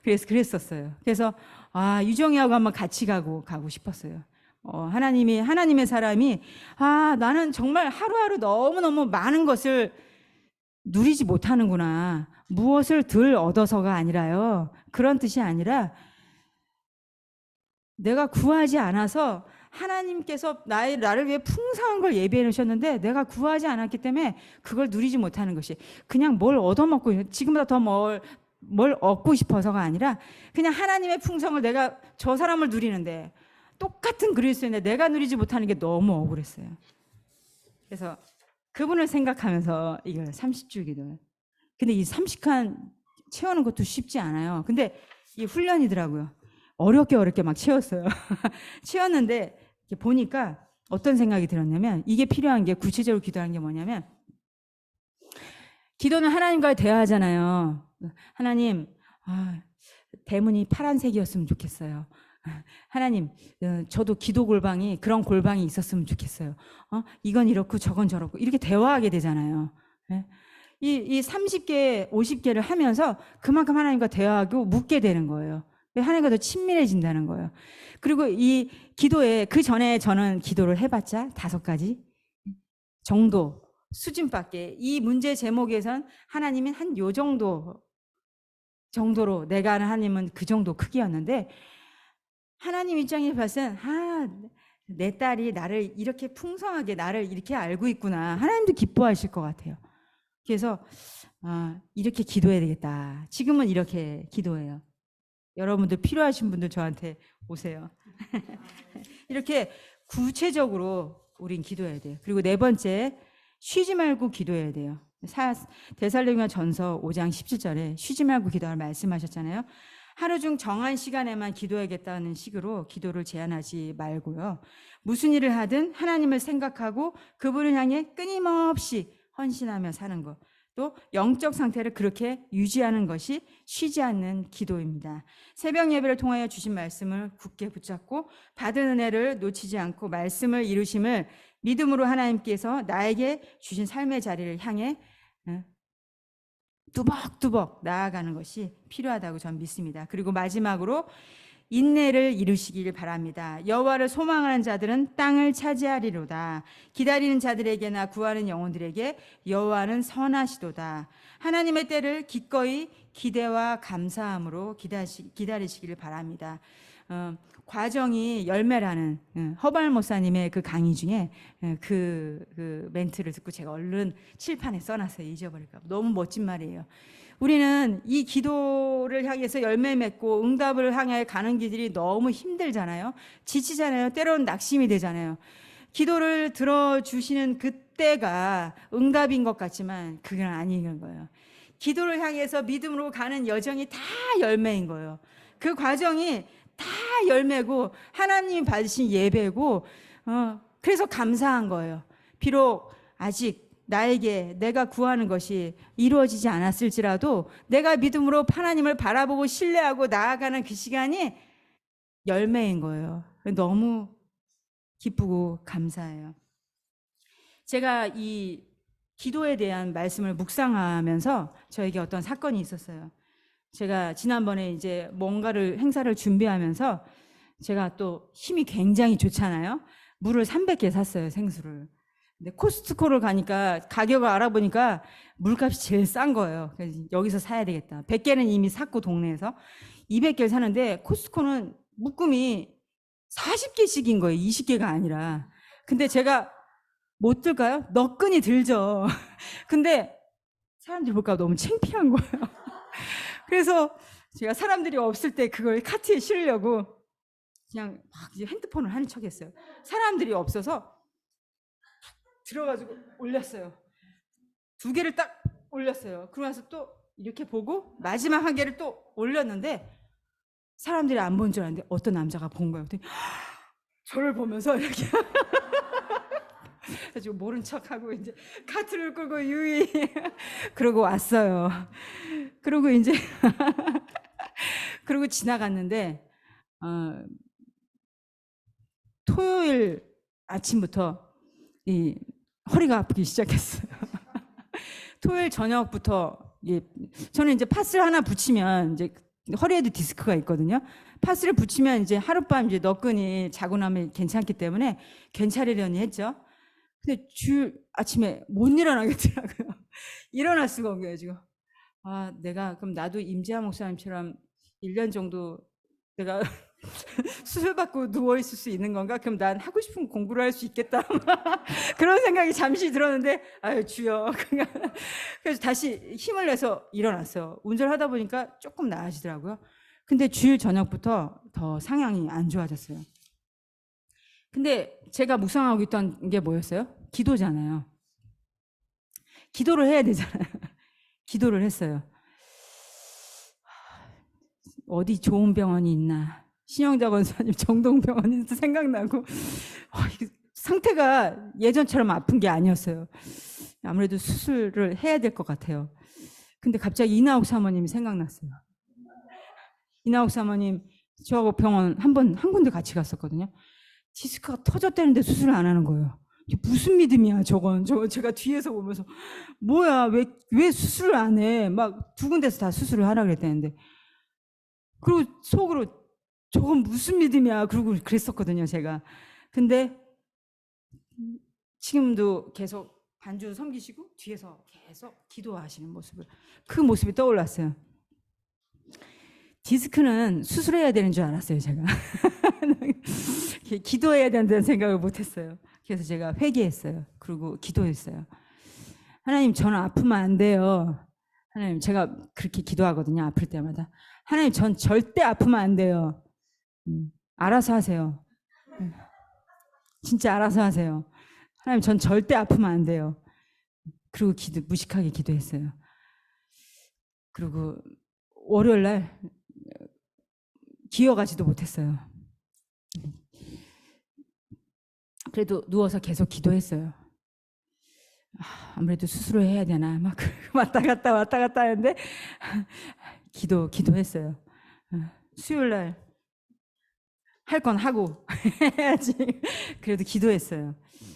S3: 그래서 그랬었어요. 그래서 유정이하고 한번 같이 가고 싶었어요. 하나님의 사람이 나는 정말 하루하루 너무너무 많은 것을 누리지 못하는구나. 무엇을 덜 얻어서가 아니라요. 그런 뜻이 아니라 내가 구하지 않아서 하나님께서 나를 위해 풍성한 걸 예비해 놓으셨는데 내가 구하지 않았기 때문에 그걸 누리지 못하는 것이 그냥 뭘 얻어먹고 지금보다 뭘 얻고 싶어서가 아니라 그냥 하나님의 풍성을 내가 저 사람을 누리는데 똑같은 그리스도인데 내가 누리지 못하는 게 너무 억울했어요. 그래서 그분을 생각하면서 이걸 30줄 기도. 근데 이 30칸 채우는 것도 쉽지 않아요. 근데 이 훈련이더라고요. 어렵게 막 채웠어요. 채웠는데 보니까 어떤 생각이 들었냐면 이게 필요한 게 구체적으로 기도하는 게 뭐냐면 기도는 하나님과 대화하잖아요. 하나님, 대문이 파란색이었으면 좋겠어요. 하나님, 저도 기도 골방이 그런 골방이 있었으면 좋겠어요. 이건 이렇고 저건 저렇고 이렇게 대화하게 되잖아요. 이 30개, 50개를 하면서 그만큼 하나님과 대화하고 묻게 되는 거예요. 하나님과 더 친밀해진다는 거예요. 그리고 이 기도에 그 전에 저는 기도를 해봤자 5가지 정도 수준밖에 이 문제 제목에선 하나님은 한 요 정도로 내가 아는 하나님은 그 정도 크기였는데 하나님 입장에서 봤을 땐 내 딸이 나를 이렇게 풍성하게 나를 이렇게 알고 있구나. 하나님도 기뻐하실 것 같아요. 그래서 이렇게 기도해야 되겠다. 지금은 이렇게 기도해요. 여러분들 필요하신 분들 저한테 오세요. 이렇게 구체적으로 우린 기도해야 돼요. 그리고 4번째, 쉬지 말고 기도해야 돼요. 데살로니가 전서 5장 17절에 쉬지 말고 기도하라 말씀하셨잖아요. 하루 중 정한 시간에만 기도해야겠다는 식으로 기도를 제한하지 말고요. 무슨 일을 하든 하나님을 생각하고 그분을 향해 끊임없이 헌신하며 사는 것. 또 영적 상태를 그렇게 유지하는 것이 쉬지 않는 기도입니다. 새벽 예배를 통하여 주신 말씀을 굳게 붙잡고 받은 은혜를 놓치지 않고 말씀을 이루심을 믿음으로 하나님께서 나에게 주신 삶의 자리를 향해 뚜벅뚜벅 나아가는 것이 필요하다고 저는 믿습니다. 그리고 마지막으로 인내를 이루시길 바랍니다. 여호와를 소망하는 자들은 땅을 차지하리로다. 기다리는 자들에게나 구하는 영혼들에게 여호와는 선하시도다. 하나님의 때를 기꺼이 기대와 감사함으로 기다리시기를 바랍니다. 과정이 열매라는 허발 목사님의 그 강의 중에 그 멘트를 듣고 제가 얼른 칠판에 써놨어요. 잊어버릴까 봐. 너무 멋진 말이에요. 우리는 이 기도를 향해서 열매 맺고 응답을 향해 가는 길이 너무 힘들잖아요. 지치잖아요. 때로는 낙심이 되잖아요. 기도를 들어주시는 그때가 응답인 것 같지만 그건 아닌 거예요. 기도를 향해서 믿음으로 가는 여정이 다 열매인 거예요. 그 과정이 다 열매고 하나님이 받으신 예배고 그래서 감사한 거예요. 비록 아직 나에게 내가 구하는 것이 이루어지지 않았을지라도 내가 믿음으로 하나님을 바라보고 신뢰하고 나아가는 그 시간이 열매인 거예요. 너무 기쁘고 감사해요. 제가 이 기도에 대한 말씀을 묵상하면서 저에게 어떤 사건이 있었어요. 제가 지난번에 이제 뭔가를 행사를 준비하면서 제가 또 힘이 굉장히 좋잖아요. 물을 300개 샀어요, 생수를. 근데 코스트코를 가니까 가격을 알아보니까 물값이 제일 싼 거예요. 그래서 여기서 사야 되겠다. 100개는 이미 샀고 동네에서 200개를 사는데 코스트코는 묶음이 40개씩인 거예요. 20개가 아니라. 근데 제가 못 들까요? 너끈이 들죠. 근데 사람들이 볼까 너무 창피한 거예요. 그래서 제가 사람들이 없을 때 그걸 카트에 실으려고 그냥 막 이제 핸드폰을 하는 척 했어요. 사람들이 없어서 들어가지고 올렸어요. 2개를 딱 올렸어요. 그러고 나서 또 이렇게 보고 마지막 1개를 또 올렸는데 사람들이 안 본 줄 알았는데 어떤 남자가 본 거예요. 그랬더니 저를 보면서 이렇게 가지고 모른 척하고 이제 카트를 끌고 유이 그러고 왔어요. 그러고 이제 그러고 지나갔는데 토요일 아침부터 이 허리가 아프기 시작했어요. 토요일 저녁부터 저는 이제 파스를 하나 붙이면 이제 허리에도 디스크가 있거든요. 파스를 붙이면 이제 하룻밤 이제 너끈히 자고 나면 괜찮기 때문에 괜찮으려니 했죠. 근데 주일 아침에 못 일어나겠더라고요. 일어날 수가 없어요, 지금. 내가 그럼 나도 임지아 목사님처럼 1년 정도 내가 수술받고 누워있을 수 있는 건가? 그럼 난 하고 싶은 공부를 할 수 있겠다. 그런 생각이 잠시 들었는데, 아유, 주여. 그래서 다시 힘을 내서 일어났어요. 운전하다 보니까 조금 나아지더라고요. 근데 주일 저녁부터 더 상황이 안 좋아졌어요. 근데 제가 묵상하고 있던 게 뭐였어요? 기도잖아요. 기도를 해야 되잖아요. 기도를 했어요. 어디 좋은 병원이 있나? 신영자 권사님 정동병원이 생각나고 상태가 예전처럼 아픈 게 아니었어요. 아무래도 수술을 해야 될 것 같아요. 근데 갑자기 이나옥 사모님이 생각났어요. 이나옥 사모님 저하고 병원 한 군데 같이 갔었거든요. 디스크가 터졌다는데 수술을 안 하는 거예요. 무슨 믿음이야 저건. 제가 뒤에서 보면서 뭐야 왜 수술을 안 해. 막 두 군데서 다 수술을 하라 그랬다는데. 그리고 속으로 저건 무슨 믿음이야. 그러고 그랬었거든요 제가. 근데 지금도 계속 반주 섬기시고 뒤에서 계속 기도하시는 모습을, 그 모습이 떠올랐어요. 디스크는 수술해야 되는 줄 알았어요 제가. 기도해야 된다는 생각을 못했어요. 그래서 제가 회개했어요. 그리고 기도했어요. 하나님 저는 아프면 안 돼요. 하나님 제가 그렇게 기도하거든요. 아플 때마다. 하나님 전 절대 아프면 안 돼요. 알아서 하세요. 진짜 알아서 하세요. 하나님 전 절대 아프면 안 돼요. 그리고 무식하게 기도했어요. 그리고 월요일 날 기어가지도 못했어요. 그래도 누워서 계속 기도했어요. 아무래도 수술을 해야 되나 막 왔다 갔다 하는데 기도했어요. 수요일 날 할 건 하고 해야지. 그래도 기도했어요.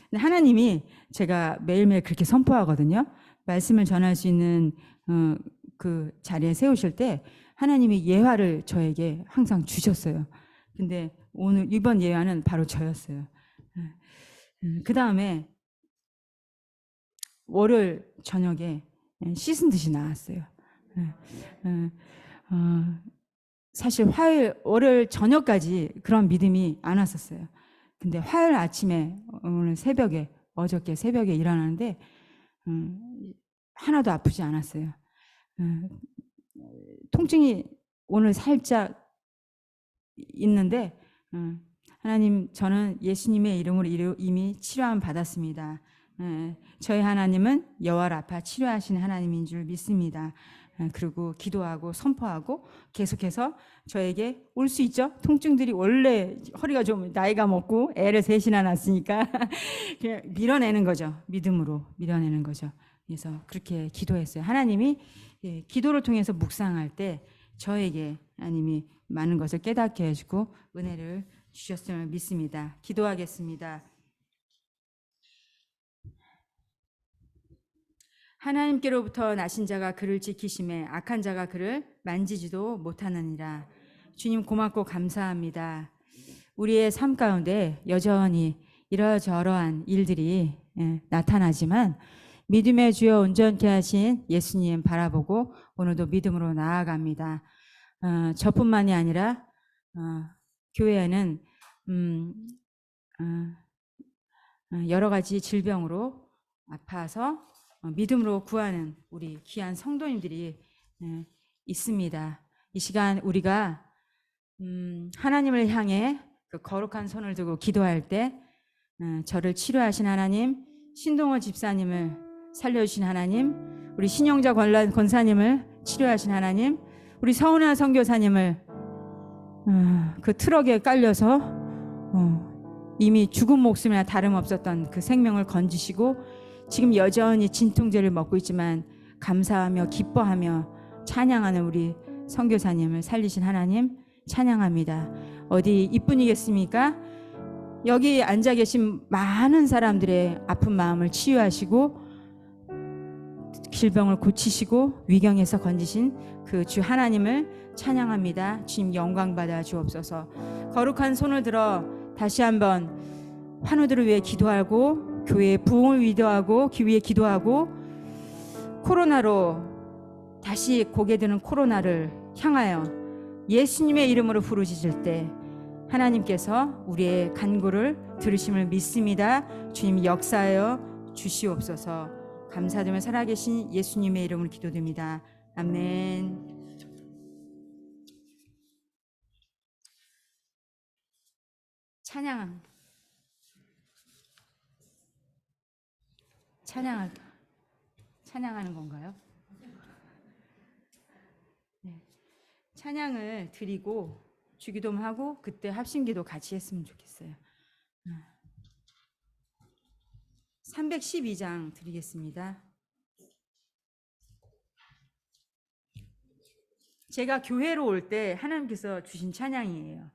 S3: 근데 하나님이, 제가 매일매일 그렇게 선포하거든요. 말씀을 전할 수 있는 그 자리에 세우실 때 하나님이 예화를 저에게 항상 주셨어요. 근데 오늘 이번 예화는 바로 저였어요. 그 다음에 월요일 저녁에 씻은 듯이 나왔어요. 사실 월요일 저녁까지 그런 믿음이 안 왔었어요. 근데 화요일 아침에 오늘 어저께 새벽에 일어나는데 하나도 아프지 않았어요. 통증이 오늘 살짝 있는데 하나님 저는 예수님의 이름으로 이미 치료함 받았습니다. 저희 하나님은 여호와 라파 치료하시는 하나님인 줄 믿습니다. 그리고 기도하고 선포하고 계속해서 저에게 올 수 있죠. 통증들이 원래 허리가 좀 나이가 먹고 애를 셋이나 낳았으니까 그냥 밀어내는 거죠. 믿음으로 밀어내는 거죠. 그래서 그렇게 기도했어요. 하나님이 기도를 통해서 묵상할 때 저에게 하나님이 많은 것을 깨닫게 해주고 은혜를 주셨음을 믿습니다. 기도하겠습니다. 하나님께로부터 나신 자가 그를 지키심에 악한 자가 그를 만지지도 못하느니라. 주님 고맙고 감사합니다. 우리의 삶 가운데 여전히 이러저러한 일들이 나타나지만 믿음의 주여 온전케 하신 예수님 바라보고 오늘도 믿음으로 나아갑니다. 저뿐만이 아니라 교회에는 여러 가지 질병으로 아파서 믿음으로 구하는 우리 귀한 성도님들이 있습니다. 이 시간 우리가 하나님을 향해 그 거룩한 손을 두고 기도할 때 저를 치료하신 하나님, 신동호 집사님을 살려주신 하나님, 우리 신영자 권사님을 치료하신 하나님, 우리 서은아 선교사님을 그 트럭에 깔려서 이미 죽은 목숨이나 다름없었던 그 생명을 건지시고 지금 여전히 진통제를 먹고 있지만 감사하며 기뻐하며 찬양하는 우리 선교사님을 살리신 하나님 찬양합니다. 어디 이뿐이겠습니까? 여기 앉아 계신 많은 사람들의 아픈 마음을 치유하시고 질병을 고치시고 위경에서 건지신 그 주 하나님을 찬양합니다. 주님 영광 받아 주옵소서. 거룩한 손을 들어 다시 한번 환우들을 위해 기도하고 교회의 부흥을 위도하고 위해 기도하고 코로나로 다시 고개 드는 코로나를 향하여 예수님의 이름으로 부르짖을 때 하나님께서 우리의 간구를 들으심을 믿습니다. 주님 역사하여 주시옵소서. 감사드리며 살아계신 예수님의 이름으로 기도드립니다. 아멘. 찬양하는 건가요? 네. 찬양을 드리고 주기도하고 그때 합심기도 같이 했으면 좋겠어요. 312장 드리겠습니다. 제가 교회로 올 때 하나님께서 주신 찬양이에요.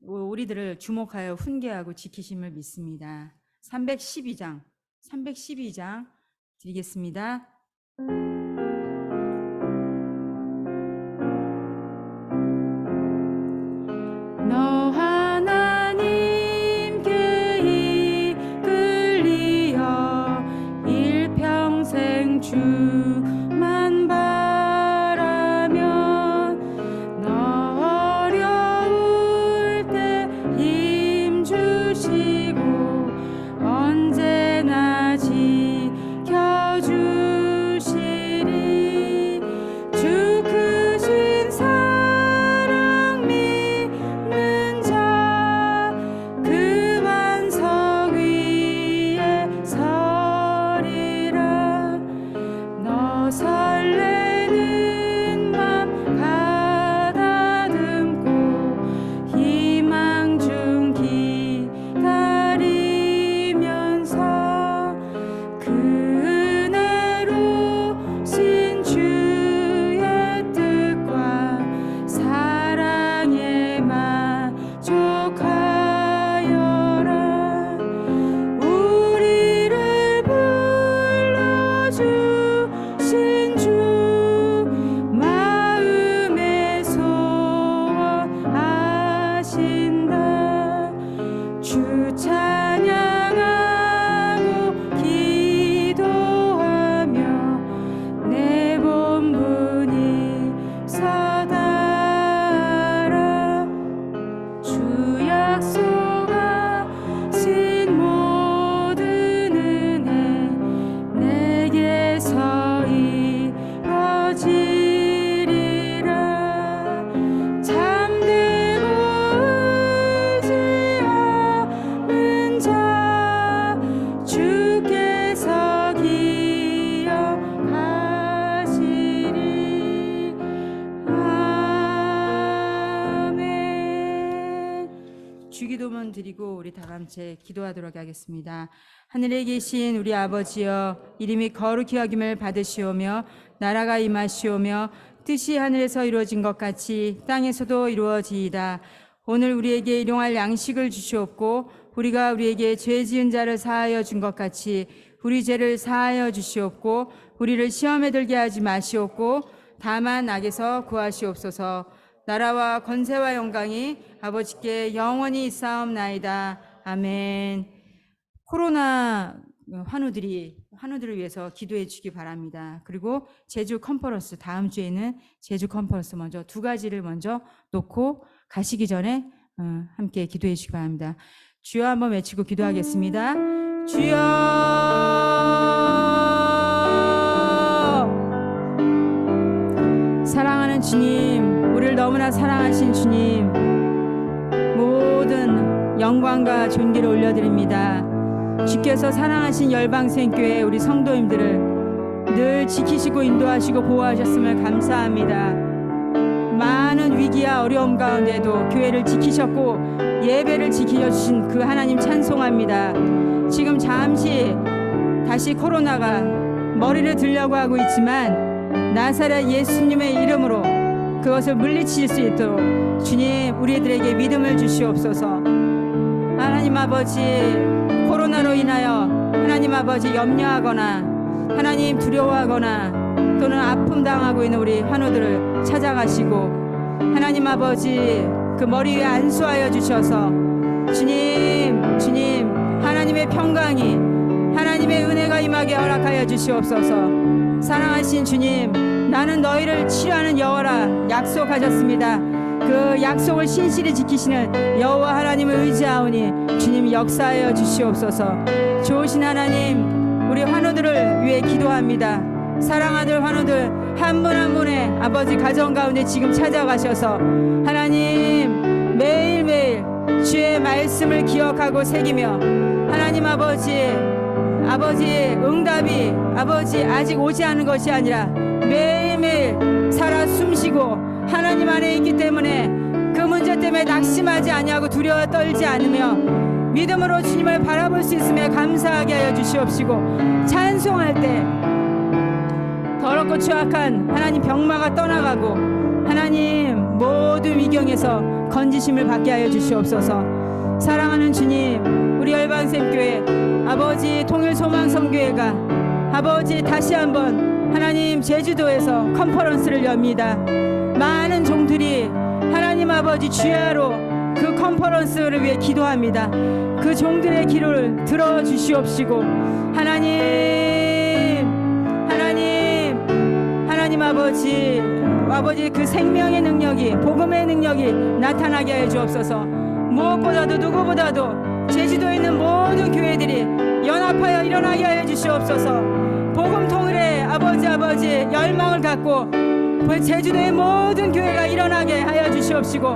S3: 우리들을 주목하여 훈계하고 지키심을 믿습니다. 312장 드리겠습니다. 너 하나님께 이끌리어 일평생 주만 바라면 너 어려울 때 힘 주시고 언제나 지켜주시리. 주 크신 사랑 믿는 자 그 반석 위에 서리라. 너 설레는 맘 가다듬고 희망 중 기다리면서 그 은혜로신 주의 뜻과 사랑에 만족하여라. 우리를 불러주신 주 마음에 소원하신다. 주 찬양하고 기도하며 내 본분이 서다라. 주 약속하신 모든 은혜 내게서 이뤄지리라. 잠들고 의지하는 자 주께서 기억하시리. 아멘. 주기도문 드리고 우리 다 같이 기도하도록 하겠습니다. 하늘에 계신 우리 아버지여, 이름이 거룩히 여김을 받으시오며 나라가 임하시오며 뜻이 하늘에서 이루어진 것 같이 땅에서도 이루어지이다. 오늘 우리에게 일용할 양식을 주시옵고 우리가 우리에게 죄 지은 자를 사하여 준 것 같이 우리 죄를 사하여 주시옵고 우리를 시험에 들게 하지 마시옵고 다만 악에서 구하시옵소서. 나라와 권세와 영광이 아버지께 영원히 있사옵나이다. 아멘. 코로나 환우들을 위해서 기도해 주기 바랍니다. 그리고 제주 컨퍼런스, 다음 주에는 제주 컨퍼런스 먼저 두 가지를 먼저 놓고 가시기 전에 함께 기도해 주기 바랍니다. 주여 한번 외치고 기도하겠습니다. 주여, 사랑하는 주님, 우리를 너무나 사랑하신 주님, 모든 영광과 존귀를 올려드립니다. 주께서 사랑하신 열방생교회 우리 성도님들을 늘 지키시고 인도하시고 보호하셨음을 감사합니다. 많은 위기와 어려움 가운데도 교회를 지키셨고 예배를 지켜주신 그 하나님 찬송합니다. 지금 잠시 다시 코로나가 머리를 들려고 하고 있지만 나사렛 예수님의 이름으로 그것을 물리칠 수 있도록 주님 우리들에게 믿음을 주시옵소서. 하나님 아버지, 코로나로 인하여 하나님 아버지 염려하거나 하나님 두려워하거나 또는 아픔 당하고 있는 우리 환우들을 찾아가시고 하나님 아버지 그 머리 위에 안수하여 주셔서 주님 하나님의 평강이 하나님의 은혜가 임하게 허락하여 주시옵소서. 사랑하신 주님, 나는 너희를 치료하는 여호와라 약속하셨습니다. 그 약속을 신실히 지키시는 여호와 하나님을 의지하오니 주님 역사하여 주시옵소서. 좋으신 하나님, 우리 환우들을 위해 기도합니다. 사랑하는 환우들 한 분 한 분의 아버지 가정 가운데 지금 찾아가셔서 하나님 매일매일 주의 말씀을 기억하고 새기며 하나님 아버지 응답이 아버지 아직 오지 않은 것이 아니라 매일매일 살아 숨쉬고 하나님 안에 있기 때문에 그 문제 때문에 낙심하지 아니하고 두려워 떨지 않으며 믿음으로 주님을 바라볼 수 있음에 감사하게 하여 주시옵시고, 찬송할 때 더럽고 추악한 하나님 병마가 떠나가고 하나님 모든 위경에서 건지심을 받게 하여 주시옵소서. 사랑하는 주님, 우리 열방샘교회 아버지 통일소망성교회가 아버지 다시 한번 하나님 제주도에서 컨퍼런스를 엽니다. 많은 종들이 하나님 아버지 주야로 그 컨퍼런스를 위해 기도합니다. 그 종들의 기도를 들어주시옵시고 하나님 아버지 그 생명의 능력이 복음의 능력이 나타나게 하여 주옵소서. 무엇보다도 누구보다도 제주도에 있는 모든 교회들이 연합하여 일어나게 하여 주시옵소서. 복음 통일의 아버지 열망을 갖고 제주도의 모든 교회가 일어나게 하여 주시옵시고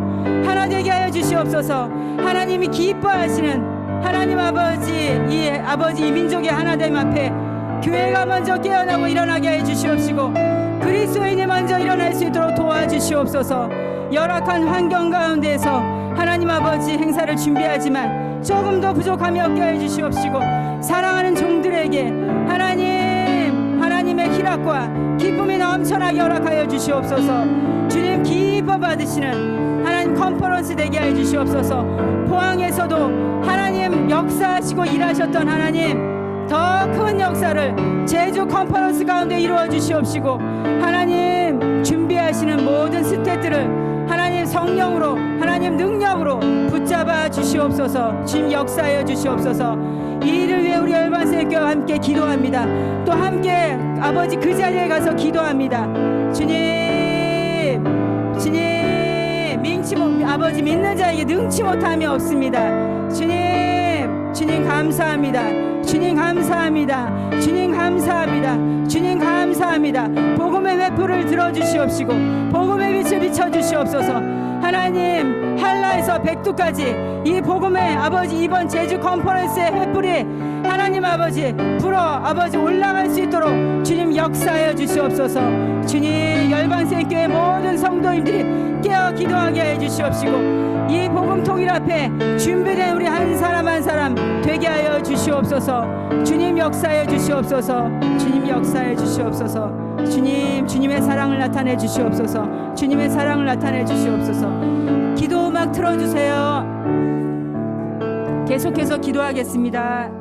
S3: 하나 되게 하여 주시옵소서. 하나님이 기뻐하시는 하나님 아버지 이 민족의 하나됨 앞에 교회가 먼저 깨어나고 일어나게 하여 주시옵시고 그리스도인이 먼저 일어날 수 있도록 도와주시옵소서. 열악한 환경 가운데에서 하나님 아버지 행사를 준비하지만 조금 더 부족함이 없게 하여 주시옵시고 사랑하는 종들에게 하나님의 희락과 기쁨이 넘쳐나게 허락하여 주시옵소서. 주님 기뻐 받으시는 하나님 컨퍼런스 되게 하여 주시옵소서. 포항에서도 하나님 역사하시고 일하셨던 하나님 더 큰 역사를 제주 컨퍼런스 가운데 이루어 주시옵시고 하나님 준비하시는 모든 스태프들을 하나님 성령으로 하나님 능력으로 붙잡아 주시옵소서. 주님 역사하여 주시옵소서. 이 일을 위해 우리 열방세교와 함께 기도합니다. 또 함께 아버지 그 자리에 가서 기도합니다. 주님 아버지 믿는 자에게 능치 못함이 없습니다. 주님 감사합니다. 주님 감사합니다. 복음의 회포를 들어주시옵시고 복음의 빛을 비춰주시옵소서. 하나님 한라에서 백두까지 이 복음의 아버지 이번 제주 컨퍼런스의 횃불이 하나님 아버지 불어 아버지 올라갈 수 있도록 주님 역사하여 주시옵소서. 주님 열방생교회 모든 성도님들이 깨어 기도하게 해 주시옵시고 이 복음 통일 앞에 준비된 우리 한 사람 한 사람 되게 하여 주시옵소서. 주님 역사해 주시옵소서. 주님 역사해 주시옵소서. 주님의 사랑을 나타내 주시옵소서. 주님의 사랑을 나타내 주시옵소서. 기도 음악 틀어주세요. 계속해서 기도하겠습니다.